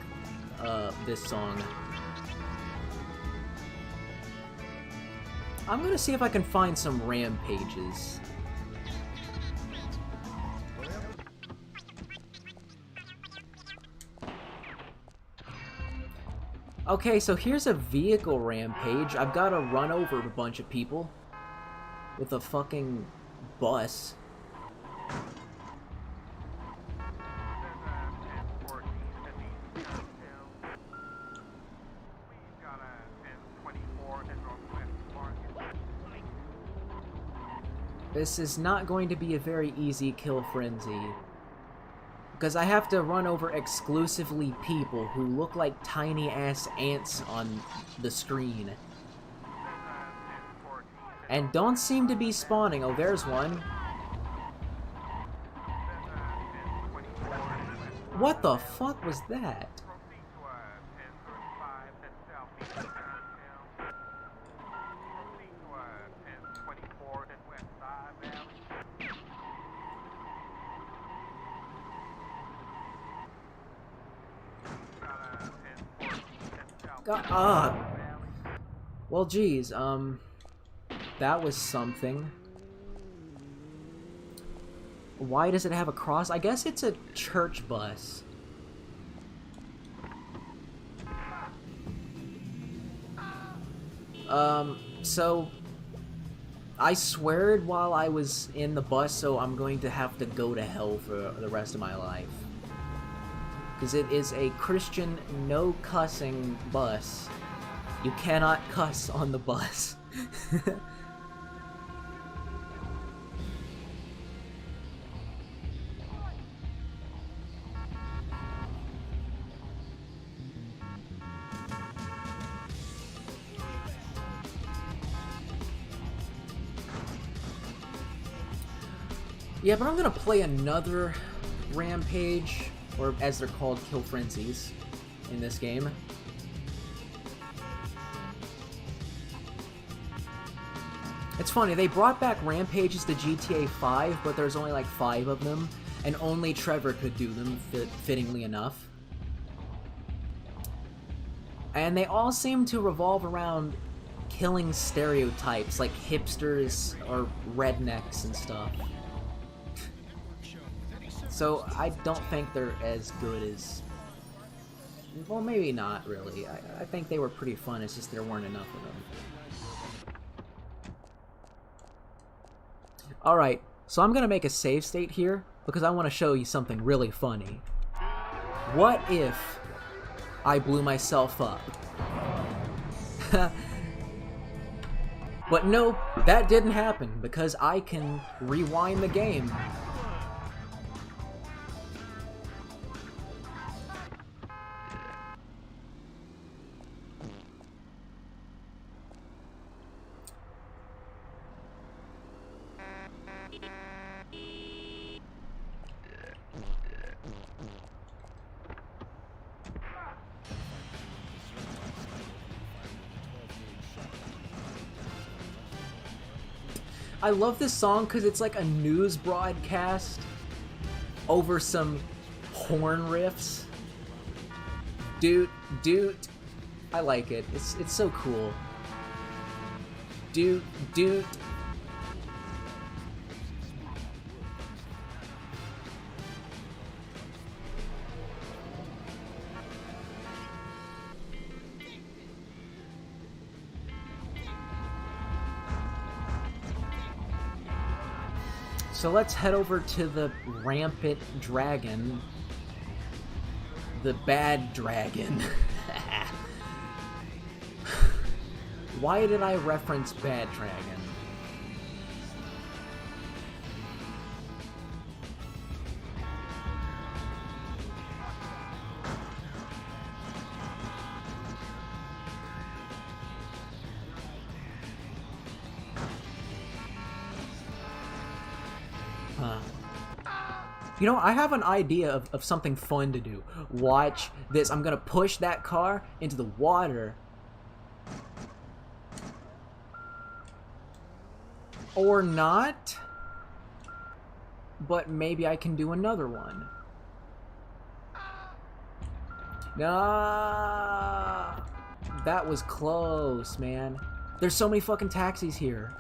this song. I'm gonna see if I can find some rampages. Okay, so here's a vehicle rampage. I've got to run over a bunch of people with a fucking bus. This is not going to be a very easy kill frenzy. Because I have to run over exclusively people who look like tiny-ass ants on the screen. And don't seem to be spawning. Oh, there's one. What the fuck was that? Well, geez, that was something. Why does it have a cross? I guess it's a church bus. So I sweared while I was in the bus, so I'm going to have to go to hell for the rest of my life. Because it is a Christian no cussing bus. You cannot cuss on the bus. Yeah, but I'm gonna play another Rampage, or as they're called, Kill Frenzies, in this game. It's funny, they brought back Rampages to GTA 5, but there's only like 5 of them, and only Trevor could do them, fittingly enough. And they all seem to revolve around killing stereotypes, like hipsters or rednecks and stuff. So I don't think they're as good as... Well, maybe not, really. I think they were pretty fun, it's just there weren't enough of them. Alright, so I'm gonna make a save state here, because I want to show you something really funny. What if I blew myself up? But no, that didn't happen, because I can rewind the game. I love this song because it's like a news broadcast over some horn riffs. Dude, I like it. It's so cool. Dude. So let's head over to the rampant dragon. The bad dragon. Why did I reference bad dragon? You know, I have an idea of something fun to do. Watch this. I'm gonna push that car into the water. Or not. But maybe I can do another one. Nah. That was close, man. There's so many fucking taxis here.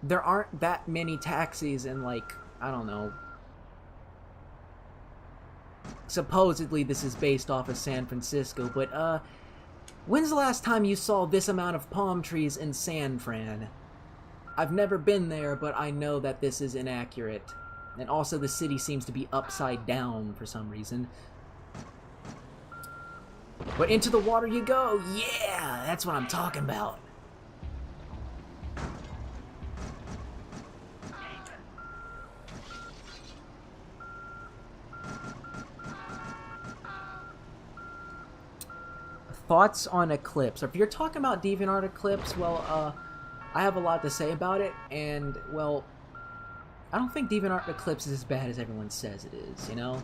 There aren't that many taxis in, like, I don't know. Supposedly this is based off of San Francisco, but, when's the last time you saw this amount of palm trees in San Fran? I've never been there, but I know that this is inaccurate. And also the city seems to be upside down for some reason. But into the water you go! Yeah! That's what I'm talking about! thoughts on Eclipse. If you're talking about DeviantArt Eclipse, well, I have a lot to say about it, and, well, I don't think DeviantArt Eclipse is as bad as everyone says it is, you know?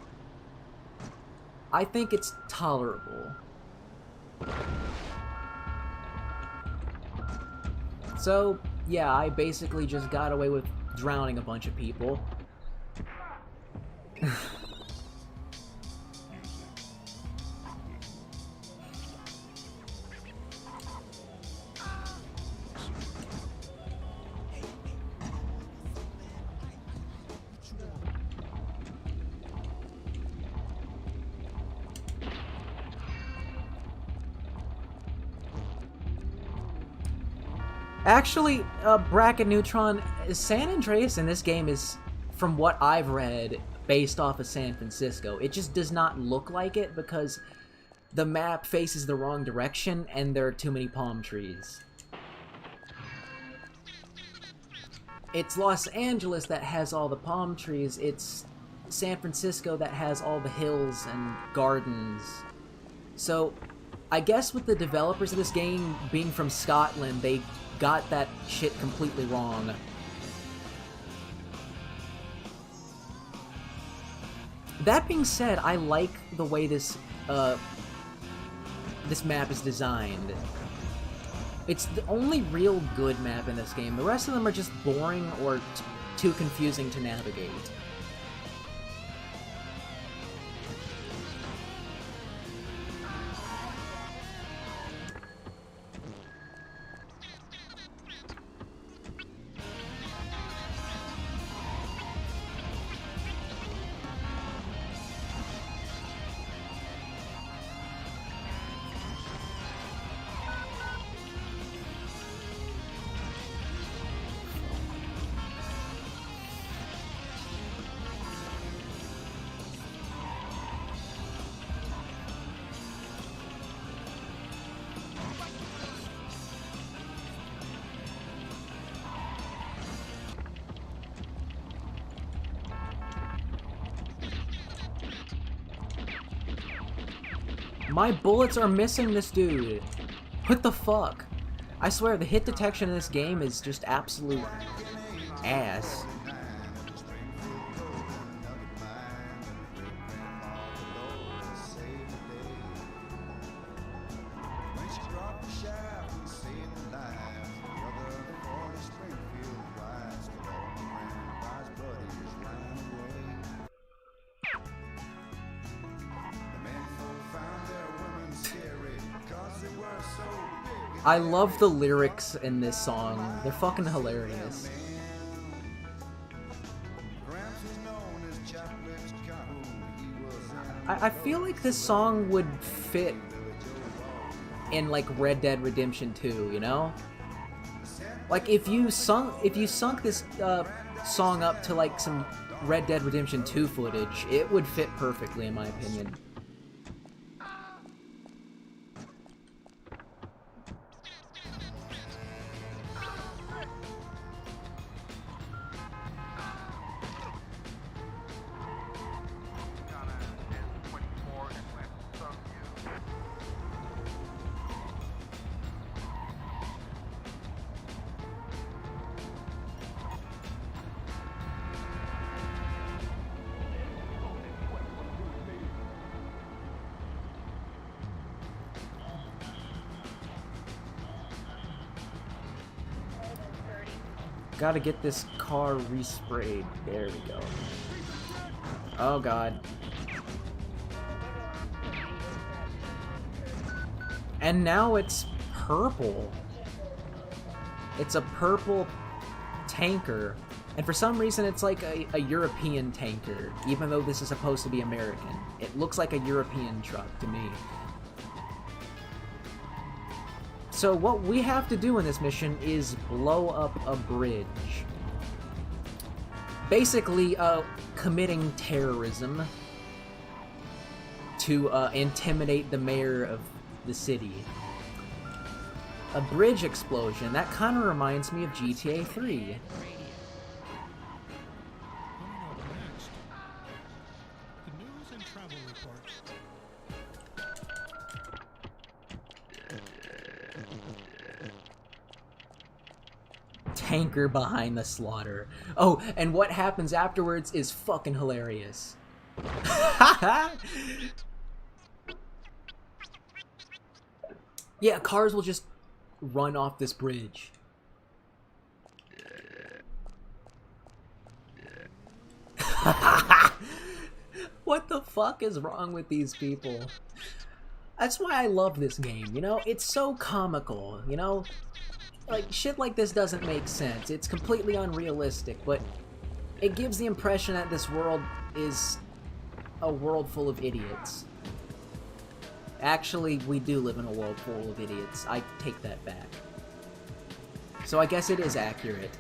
I think it's tolerable. So, yeah, I basically just got away with drowning a bunch of people. Actually, Bracket Neutron, San Andreas in this game is, from what I've read, based off of San Francisco. It just does not look like it because the map faces the wrong direction and there are too many palm trees. It's Los Angeles that has all the palm trees. It's San Francisco that has all the hills and gardens. So, I guess with the developers of this game being from Scotland, they got that shit completely wrong. That being said, I like the way this map is designed. It's the only real good map in this game. The rest of them are just boring or too confusing to navigate. My bullets are missing this dude. What the fuck? I swear, the hit detection in this game is just absolute ass. I love the lyrics in this song. They're fucking hilarious. I feel like this song would fit in like Red Dead Redemption 2, you know? Like if you sunk this song up to like some Red Dead Redemption 2 footage, it would fit perfectly in my opinion. Gotta get this car resprayed. There we go. Oh god. And now it's purple. It's a purple tanker. And for some reason it's like a European tanker, even though this is supposed to be American. It looks like a European truck to me. So what we have to do in this mission is blow up a bridge. Basically, committing terrorism to intimidate the mayor of the city. A bridge explosion, that kind of reminds me of GTA 3. Coming up next, the news and travel report. Tanker behind the slaughter. Oh, and what happens afterwards is fucking hilarious. Yeah, cars will just run off this bridge. What the fuck is wrong with these people? That's why I love this game, you know? It's so comical, you know? Like, shit like this doesn't make sense. It's completely unrealistic, but it gives the impression that this world is a world full of idiots. Actually, we do live in a world full of idiots. I take that back. So I guess it is accurate.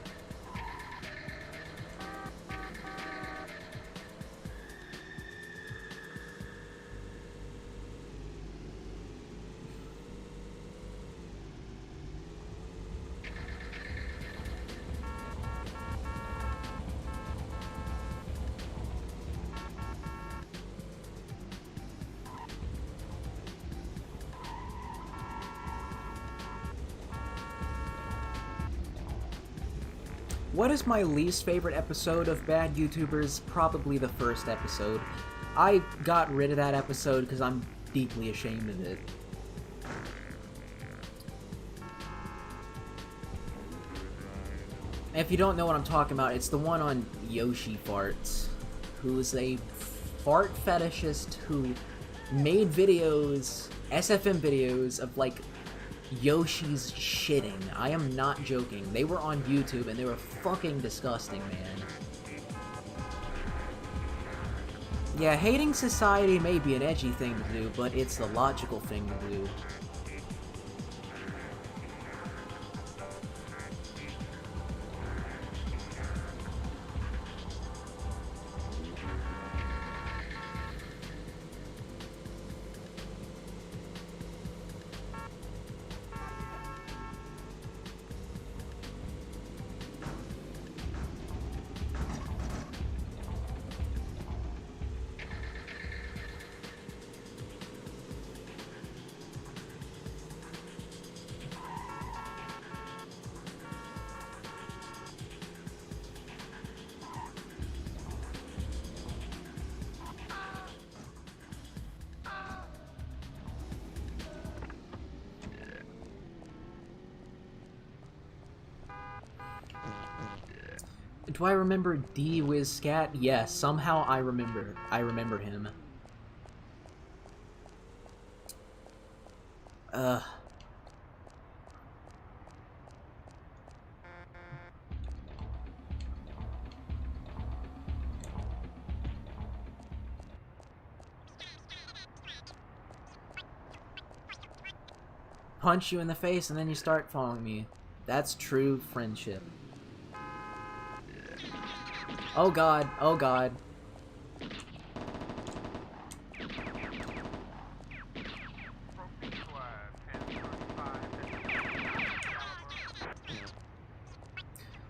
What is my least favorite episode of Bad YouTubers? Probably the first episode. I got rid of that episode because I'm deeply ashamed of it. If you don't know what I'm talking about, it's the one on Yoshi Farts, who is a fart fetishist who made videos, SFM videos, of like Yoshi's shitting. I am not joking. They were on YouTube and they were fucking disgusting, man. Yeah, hating society may be an edgy thing to do, but it's the logical thing to do. Do I remember D Wizcat? Yes, somehow I remember him. Punch you in the face and then you start following me. That's true friendship. Oh god, oh god.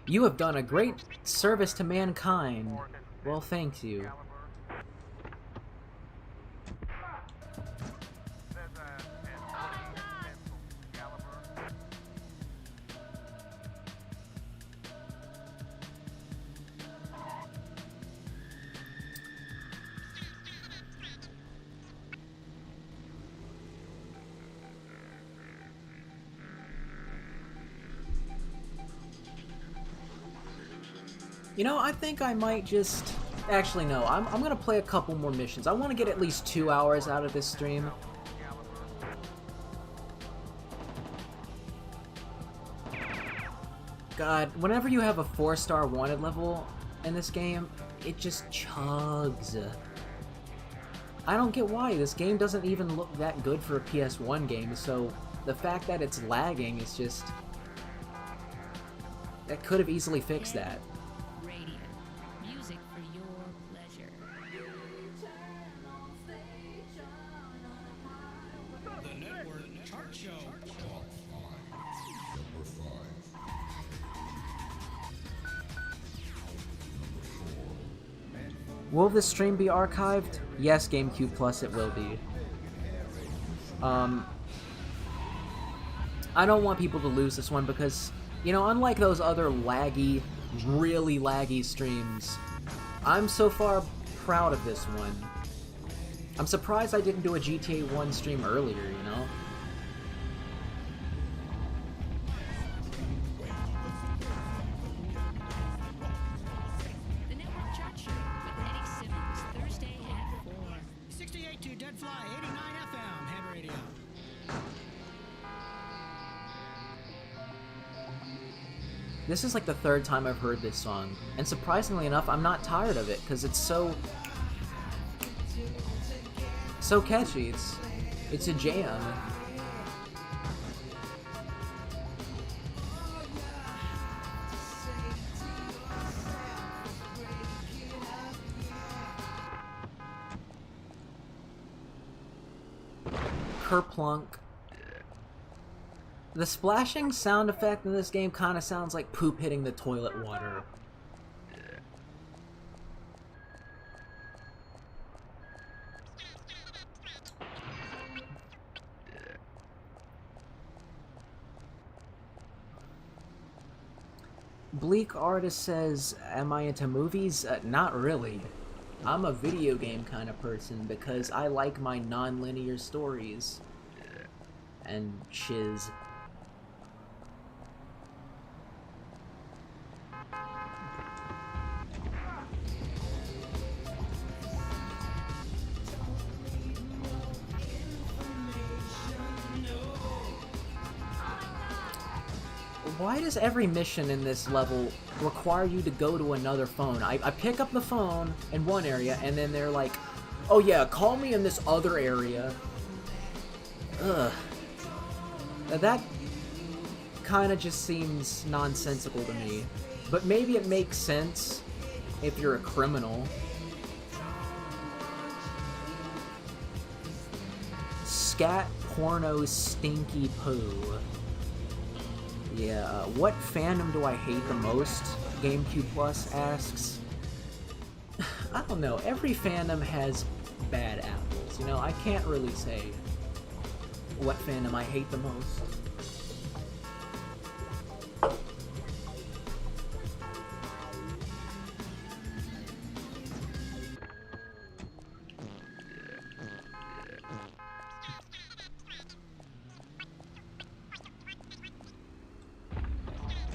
You have done a great service to mankind. Well, thank you. You know, I think I might just... Actually, no. I'm gonna play a couple more missions. I want to get at least 2 hours out of this stream. God, whenever you have a 4-star wanted level in this game, it just chugs. I don't get why. This game doesn't even look that good for a PS1 game, so the fact that it's lagging is just... That could have easily fixed that. Will this stream be archived? Yes, GameCube Plus, it will be. I I don't want people to lose this one because, you know, unlike those other laggy, really laggy streams, I'm so far proud of this one. I'm surprised I didn't do a GTA 1 stream earlier, you know? The Network Chart Show with Eddie Simmons, Thursday at 4. 68 to Dead Fly, 89 FM, Head Radio. This is like the third time I've heard this song, and surprisingly enough, I'm not tired of it, because it's so catchy. It's a jam. Kerplunk. The splashing sound effect in this game kind of sounds like poop hitting the toilet water. Bleak Artist says, am I into movies? Not really. I'm a video game kind of person because I like my non-linear stories. And shiz. Why does every mission in this level require you to go to another phone? I pick up the phone in one area, and then they're like, oh yeah, call me in this other area. Ugh. That kind of just seems nonsensical to me. But maybe it makes sense if you're a criminal. Scat porno stinky poo. Yeah, what fandom do I hate the most? GameCube Plus asks. I don't know, every fandom has bad apples, you know? I can't really say what fandom I hate the most.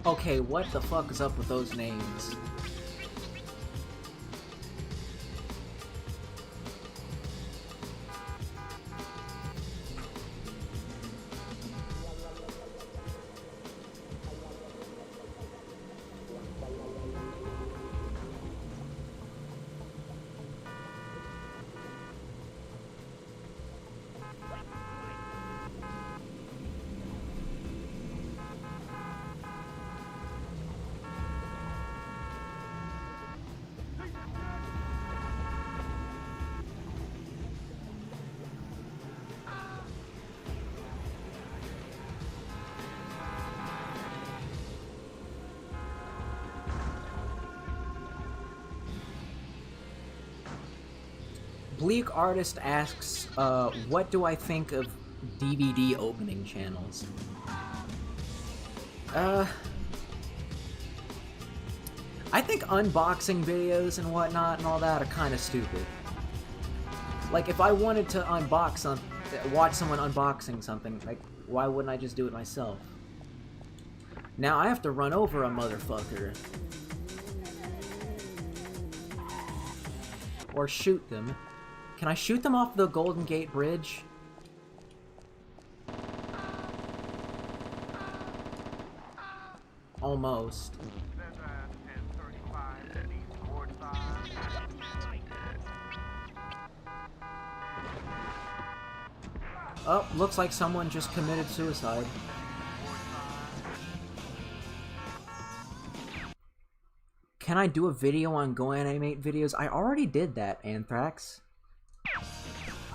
Okay, what the fuck is up with those names? Bleak Artist asks, what do I think of DVD opening channels? I think unboxing videos and whatnot and all that are kind of stupid. Like, if I wanted to watch someone unboxing something, like, why wouldn't I just do it myself? Now I have to run over a motherfucker. Or shoot them. Can I shoot them off the Golden Gate Bridge? Almost. Oh, looks like someone just committed suicide. Can I do a video on Go Animate videos? I already did that, Anthrax.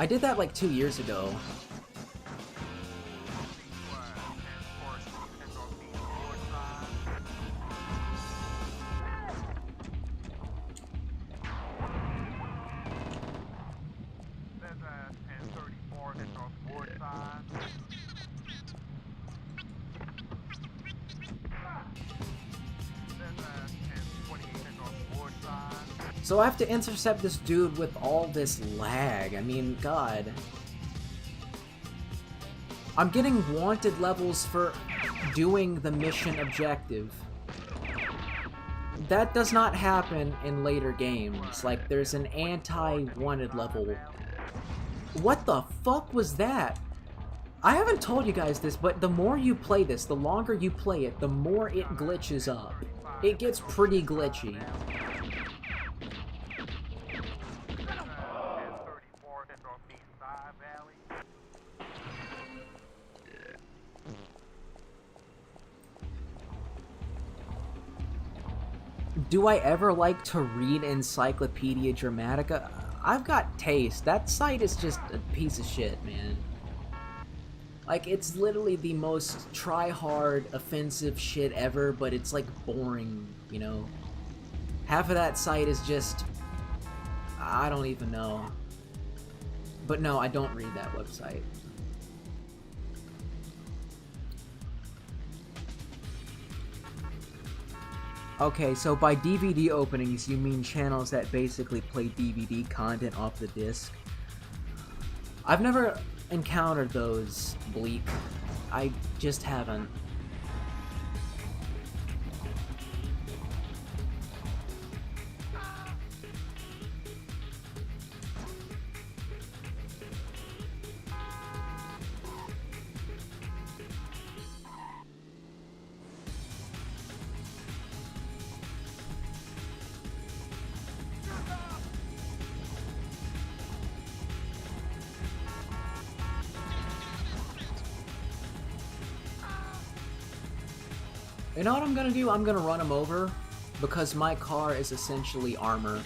I did that like 2 years ago. So I have to intercept this dude with all this lag. I mean, God. I'm getting wanted levels for doing the mission objective. That does not happen in later games. Like, there's an anti-wanted level. What the fuck was that? I haven't told you guys this, but the more you play this, the longer you play it, the more it glitches up. It gets pretty glitchy. Do I ever like to read Encyclopedia Dramatica? I've got taste. That site is just a piece of shit, man. Like, it's literally the most try-hard, offensive shit ever, but it's, like, boring, you know? Half of that site is just... I don't even know. But no, I don't read that website. Okay, so by DVD openings, you mean channels that basically play DVD content off the disc? I've never encountered those, Bleak. I just haven't. You know what I'm gonna do? I'm gonna run him over, because my car is essentially armor.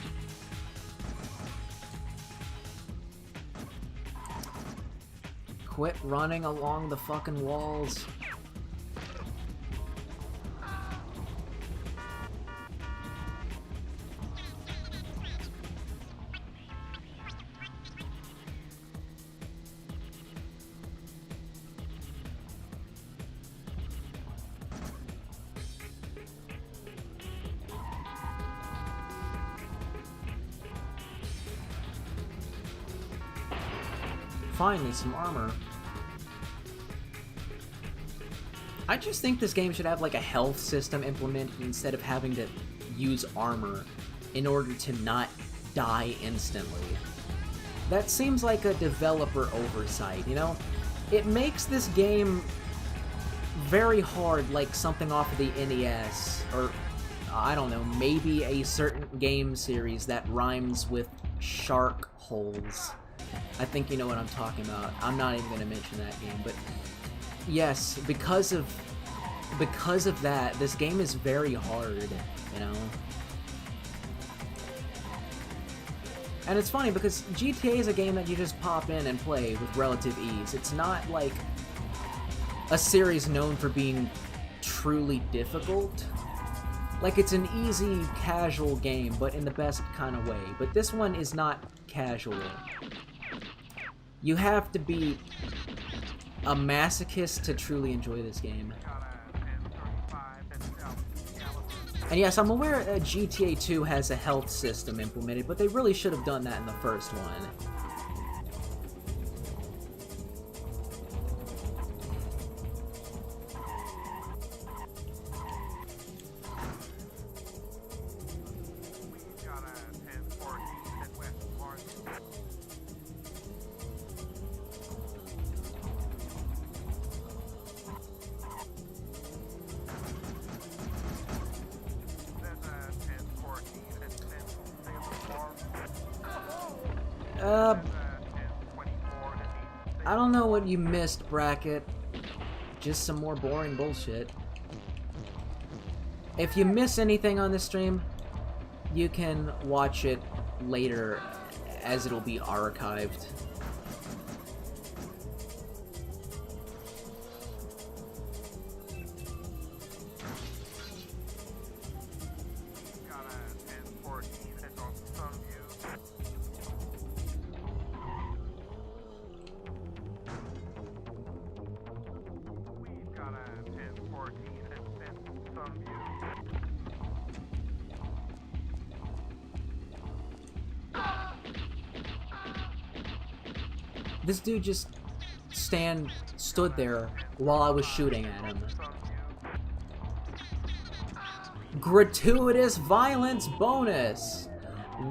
Quit running along the fucking walls. Finally, some armor. I just think this game should have like a health system implemented instead of having to use armor in order to not die instantly. That seems like a developer oversight, you know? It makes this game very hard, like something off of the NES, or I don't know, maybe a certain game series that rhymes with shark holes. I think you know what I'm talking about. I'm not even going to mention that game, but yes, because of that, this game is very hard, you know? And it's funny because GTA is a game that you just pop in and play with relative ease. It's not like a series known for being truly difficult. Like, it's an easy, casual game, but in the best kind of way. But this one is not casual. You have to be a masochist to truly enjoy this game. And yes, I'm aware GTA 2 has a health system implemented, but they really should have done that in the first one. I don't know what you missed, Bracket. Just some more boring bullshit. If you miss anything on this stream, you can watch it later as it'll be archived. This dude just stood there while I was shooting at him. Gratuitous violence bonus!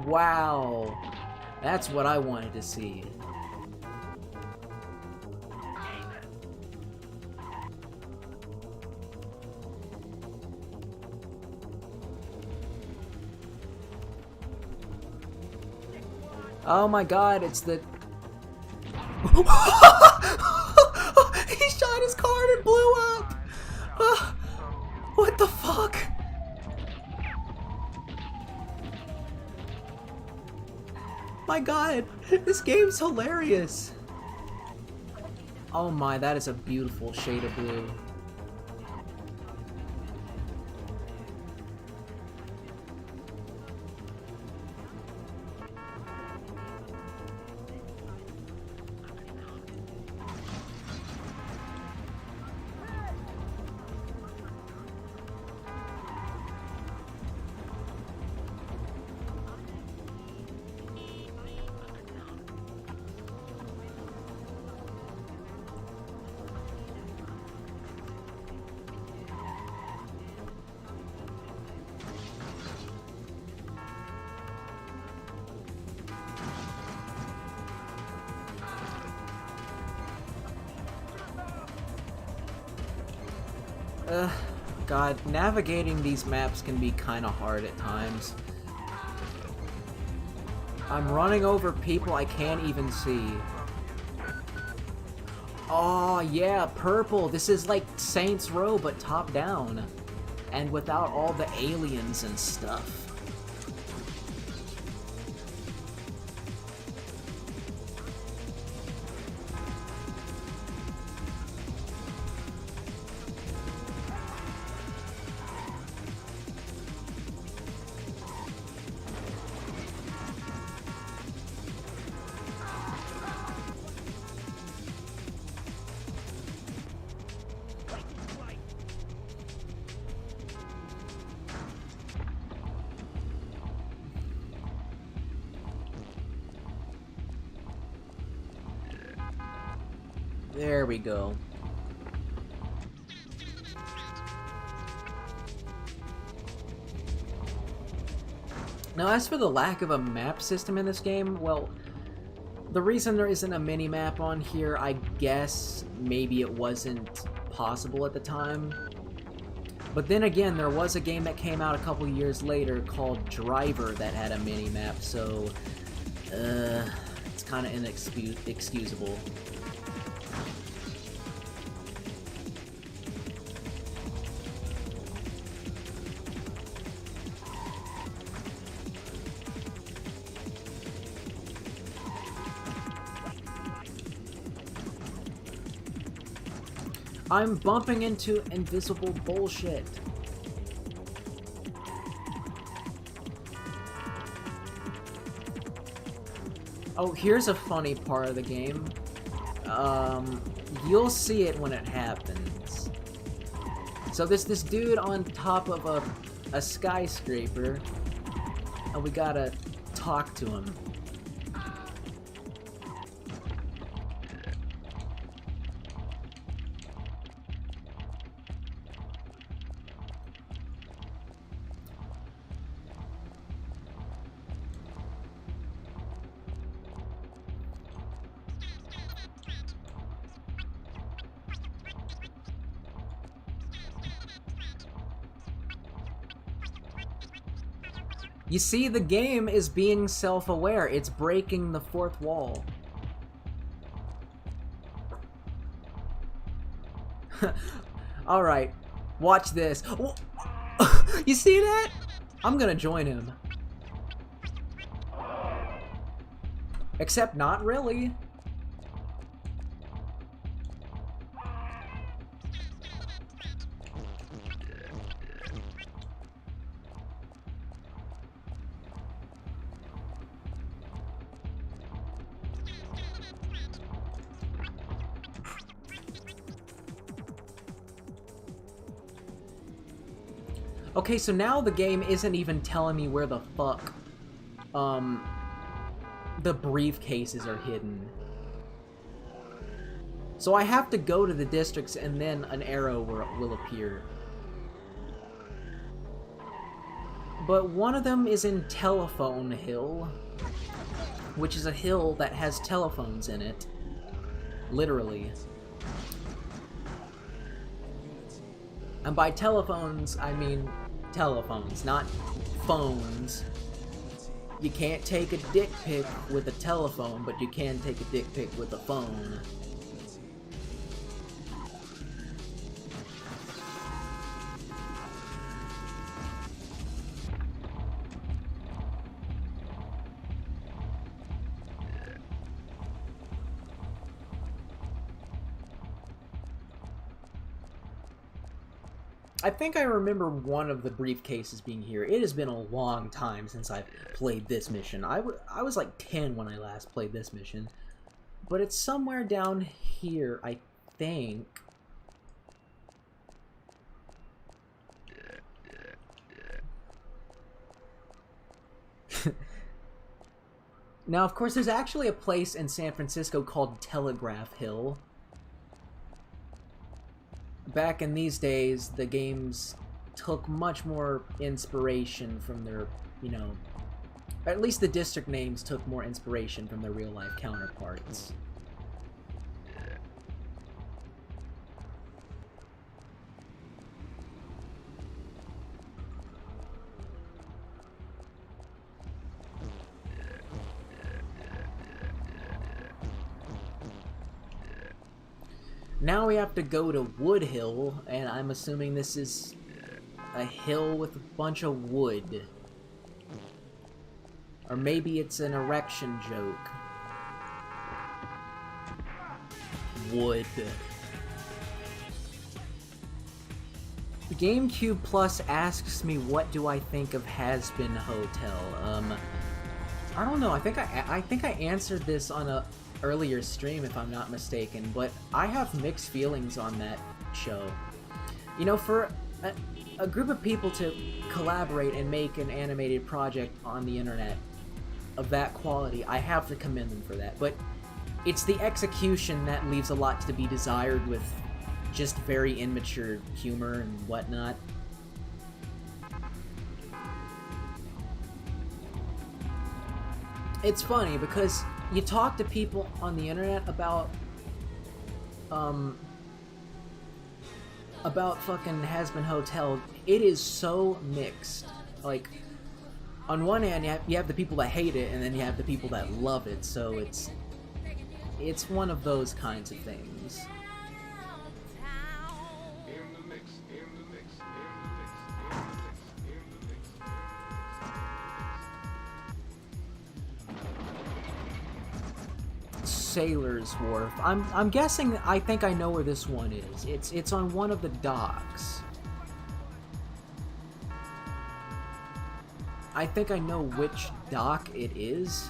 Wow. That's what I wanted to see. Oh my god, it's the... He shot his car and it blew up! What the fuck? My god, this game's hilarious! Oh my, that is a beautiful shade of blue. God, navigating these maps can be kinda hard at times. I'm running over people I can't even see. Oh yeah, purple! This is like Saints Row, but top down. And without all the aliens and stuff. There we go. Now, as for the lack of a map system in this game, well, the reason there isn't a mini-map on here, I guess maybe it wasn't possible at the time. But then again, there was a game that came out a couple years later called Driver that had a mini-map, so it's kind of inexcusable. I'm bumping into invisible bullshit. Oh, here's a funny part of the game. You'll see it when it happens. So this dude on top of a skyscraper, and we gotta talk to him. You see, the game is being self-aware. It's breaking the fourth wall. Alright, watch this. You see that? I'm gonna join him. Except not really. Okay, so now the game isn't even telling me where the fuck, the briefcases are hidden. So I have to go to the districts and then an arrow will appear. But one of them is in Telephone Hill, which is a hill that has telephones in it. Literally. And by telephones, I mean telephones, not phones. You can't take a dick pic with a telephone, but you can take a dick pic with a phone. I think I remember one of the briefcases being here. It has been a long time since I've played this mission. I was like 10 when I last played this mission. But it's somewhere down here, I think. Now, of course, there's actually a place in San Francisco called Telegraph Hill. Back in these days, the games took much more inspiration from their, you know, at least the district names took more inspiration from their real-life counterparts. Now we have to go to Wood Hill, and I'm assuming this is a hill with a bunch of wood. Or maybe it's an erection joke. Wood. GameCube Plus asks me what do I think of Has Been Hotel. I don't know. I think I answered this on a earlier stream, if I'm not mistaken, but I have mixed feelings on that show. You know, for a group of people to collaborate and make an animated project on the internet of that quality, I have to commend them for that, but it's the execution that leaves a lot to be desired with just very immature humor and whatnot. It's funny because you talk to people on the internet about fucking Has Been Hotel. It is so mixed. Like, on one hand, you have the people that hate it, and then you have the people that love it. So it's one of those kinds of things. Sailor's Wharf. I'm guessing. I think I know where this one is. It's on one of the docks. I think I know which dock it is.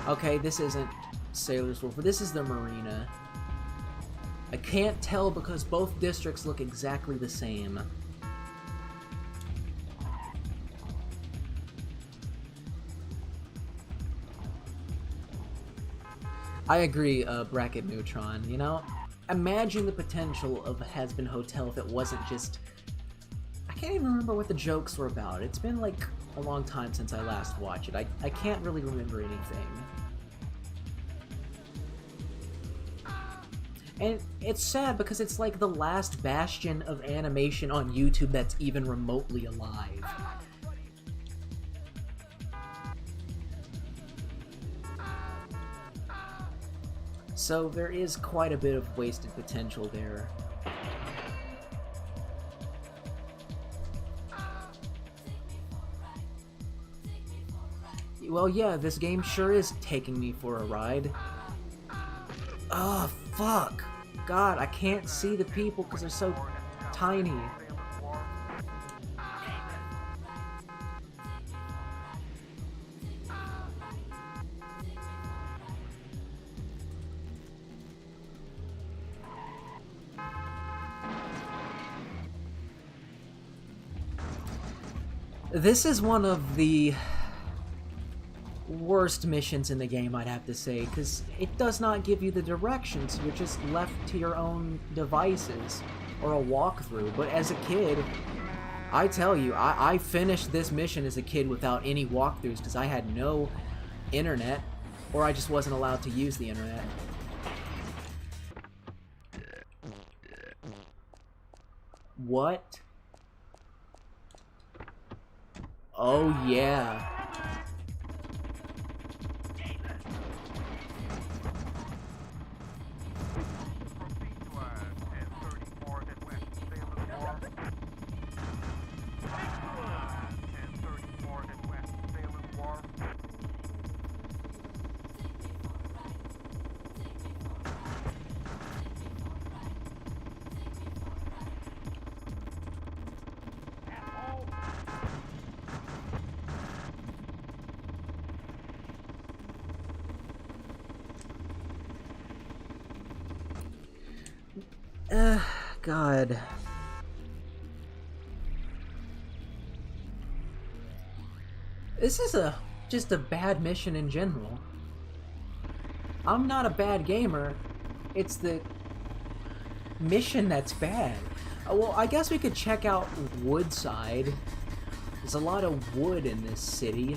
Okay, this isn't Sailor's Wharf, but this is the marina. I can't tell because both districts look exactly the same. I agree, Bracket Neutron. You know, imagine the potential of Has Been Hotel if it wasn't just... I can't even remember what the jokes were about. It's been like a long time since I last watched it. I can't really remember anything. And it's sad because it's like the last bastion of animation on YouTube that's even remotely alive. So there is quite a bit of wasted potential there. Well, yeah, this game sure is taking me for a ride. Oh, fuck. God, I can't see the people because they're so tiny. This is one of the worst missions in the game, I'd have to say, because it does not give you the directions. You're just left to your own devices or a walkthrough. But as a kid, I tell you, I finished this mission as a kid without any walkthroughs because I had no internet, or I just wasn't allowed to use the internet. What? Oh yeah. God. This is just a bad mission in general. I'm not a bad gamer. It's the mission that's bad. Well, I guess we could check out Woodside. There's a lot of wood in this city.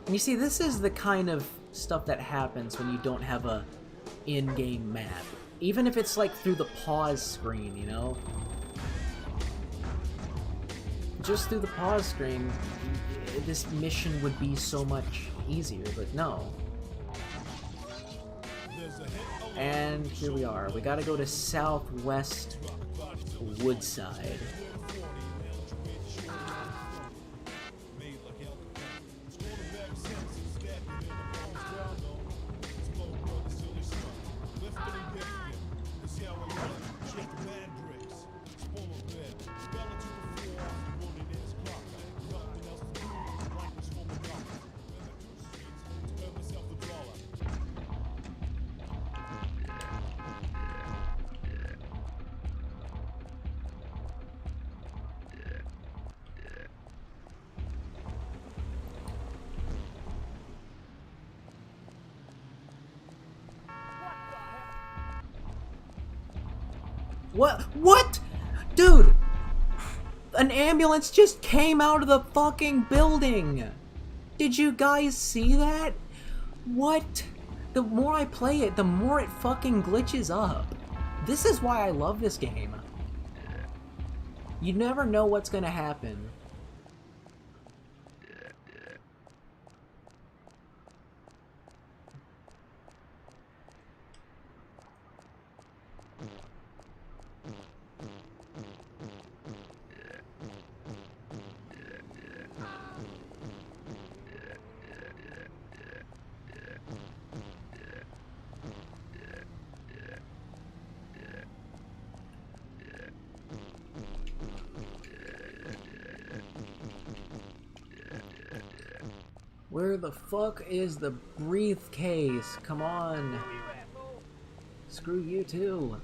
And you see, this is the kind of stuff that happens when you don't have a in-game map. Even if it's like through the pause screen, you know? Just through the pause screen, this mission would be so much easier, but no. And here we are. We gotta go to Southwest Woodside. What? Dude! An ambulance just came out of the fucking building! Did you guys see that? What? The more I play it, the more it fucking glitches up. This is why I love this game. You never know what's gonna happen. Where the fuck is the briefcase? Come on. Screw you too.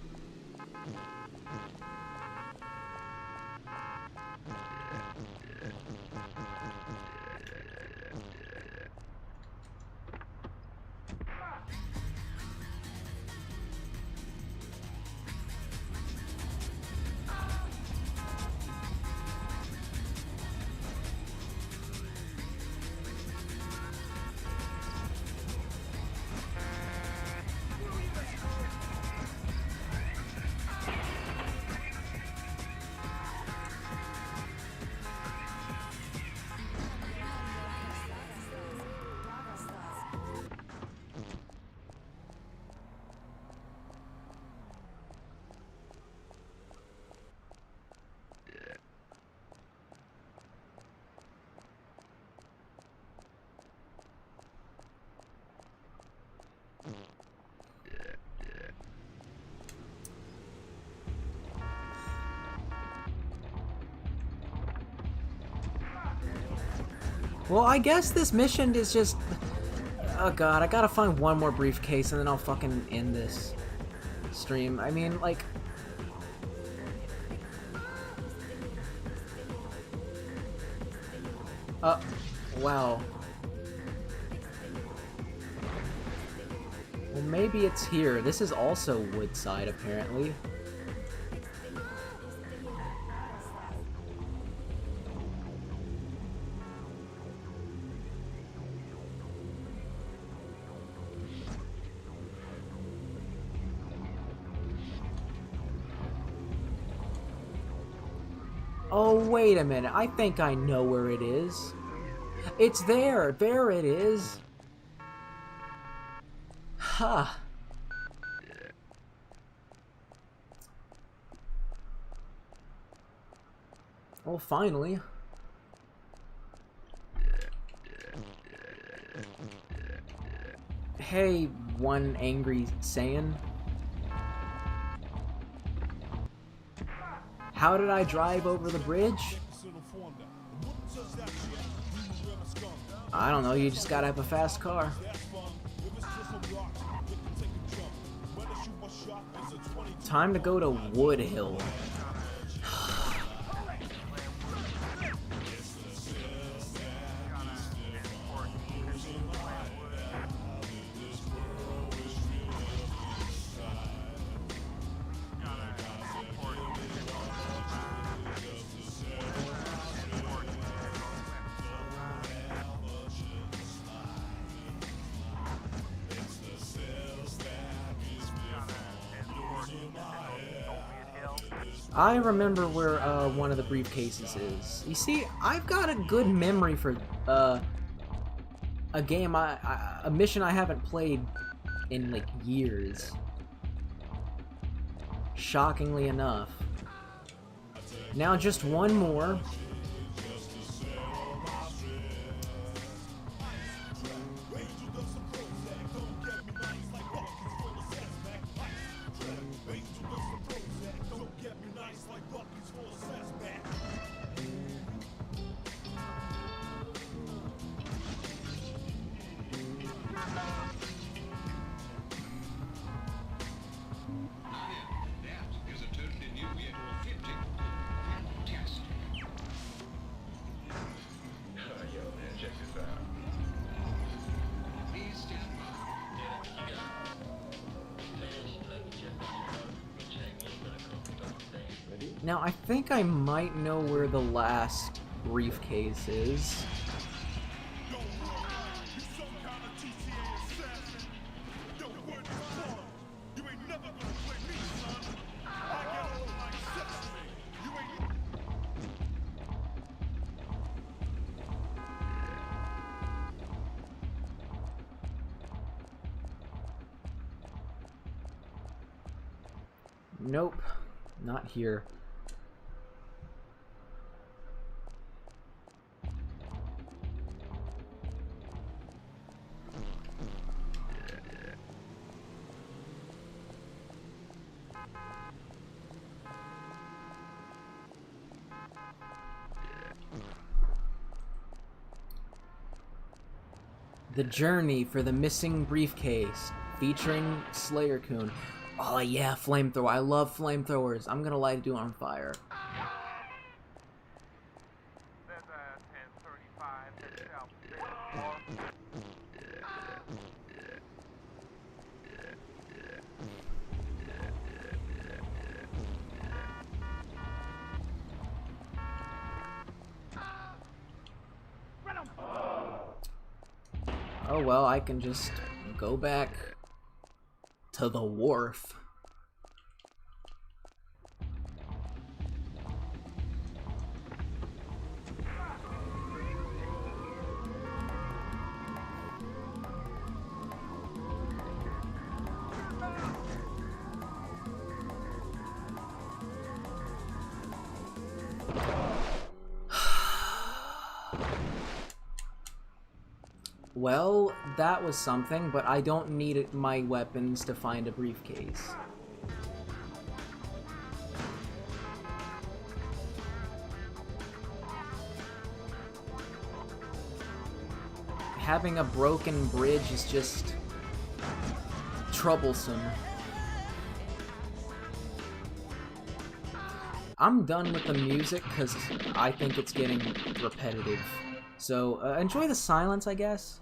Well, I guess this mission is just... Oh god, I gotta find one more briefcase and then I'll fucking end this stream. I mean, like... Wow. Well, maybe it's here. This is also Woodside, apparently. Oh, wait a minute. I think I know where it is. It's there. There it is. Ha. Well, finally. Hey, one angry Saiyan. How did I drive over the bridge? I don't know, you just gotta have a fast car. Time to go to Wood Hill. I remember where one of the briefcases is. You see, I've got a good memory for a game, a mission I haven't played in like years. Shockingly enough. Now just one more. Now, I think I might know where the last briefcase is. Nope, not here. The Journey for the Missing Briefcase, featuring SlayerCoon. Oh yeah, flamethrower. I love flamethrowers. I'm gonna light it on fire. Oh well, I can just go back to the wharf. Well, that was something, but I don't need my weapons to find a briefcase. having a broken bridge is just troublesome. I'm done with the music because I think it's getting repetitive. So, enjoy the silence, I guess.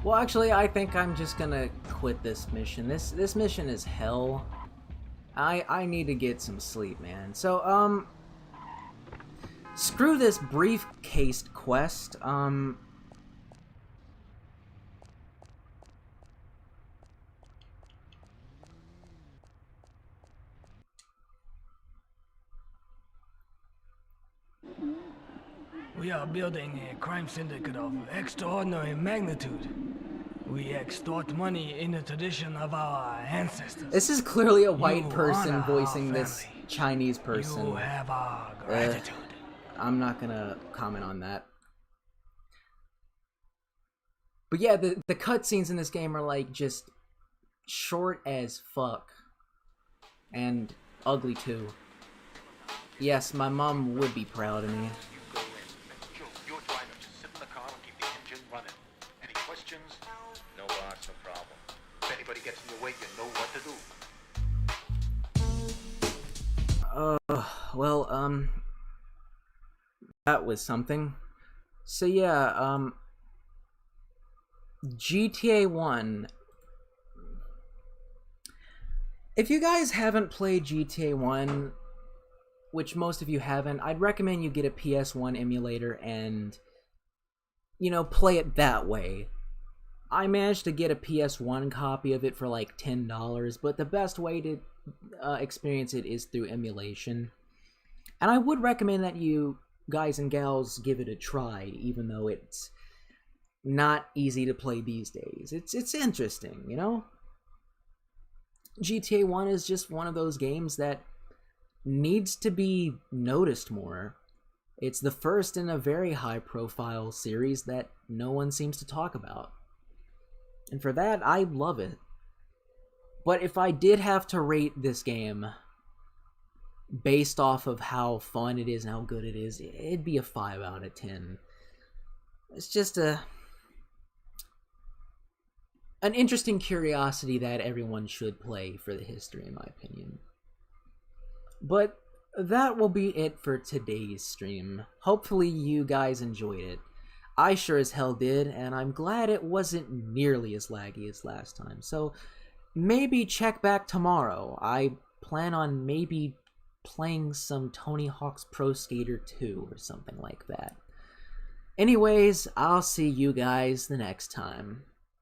Well, actually, I think I'm just gonna quit this mission. This mission is hell. I need to get some sleep, man. So, screw this briefcase quest. We are building a crime syndicate of extraordinary magnitude. We extort money in the tradition of our ancestors. This is clearly a white You person honor voicing our this family. Chinese person. You have our gratitude. I'm not gonna comment on that. But yeah, the cutscenes in this game are like just short as fuck. And ugly too. Yes, my mom would be proud of me. Go in. Your driver, just sit in the car and keep the engine running. Any questions? No, boss, no problem. If anybody gets in your way, you know what to do. Well, that was something. So yeah, GTA 1. If you guys haven't played GTA 1, which most of you haven't, I'd recommend you get a PS1 emulator and, you know, play it that way. I managed to get a PS1 copy of it for like $10, but the best way to experience it is through emulation. And I would recommend that you guys and gals give it a try, even though it's not easy to play these days. It's interesting, you know? GTA 1 is just one of those games that needs to be noticed more. It's the first in a very high-profile series that no one seems to talk about. And for that, I love it. But if I did have to rate this game based off of how fun it is and how good it is, it'd be a 5 out of 10. It's just an interesting curiosity that everyone should play for the history, in my opinion. But that will be it for today's stream. Hopefully you guys enjoyed it. I sure as hell did, and I'm glad it wasn't nearly as laggy as last time. So maybe check back tomorrow. I plan on maybe playing some Tony Hawk's Pro Skater 2 or something like that. Anyways, I'll see you guys the next time.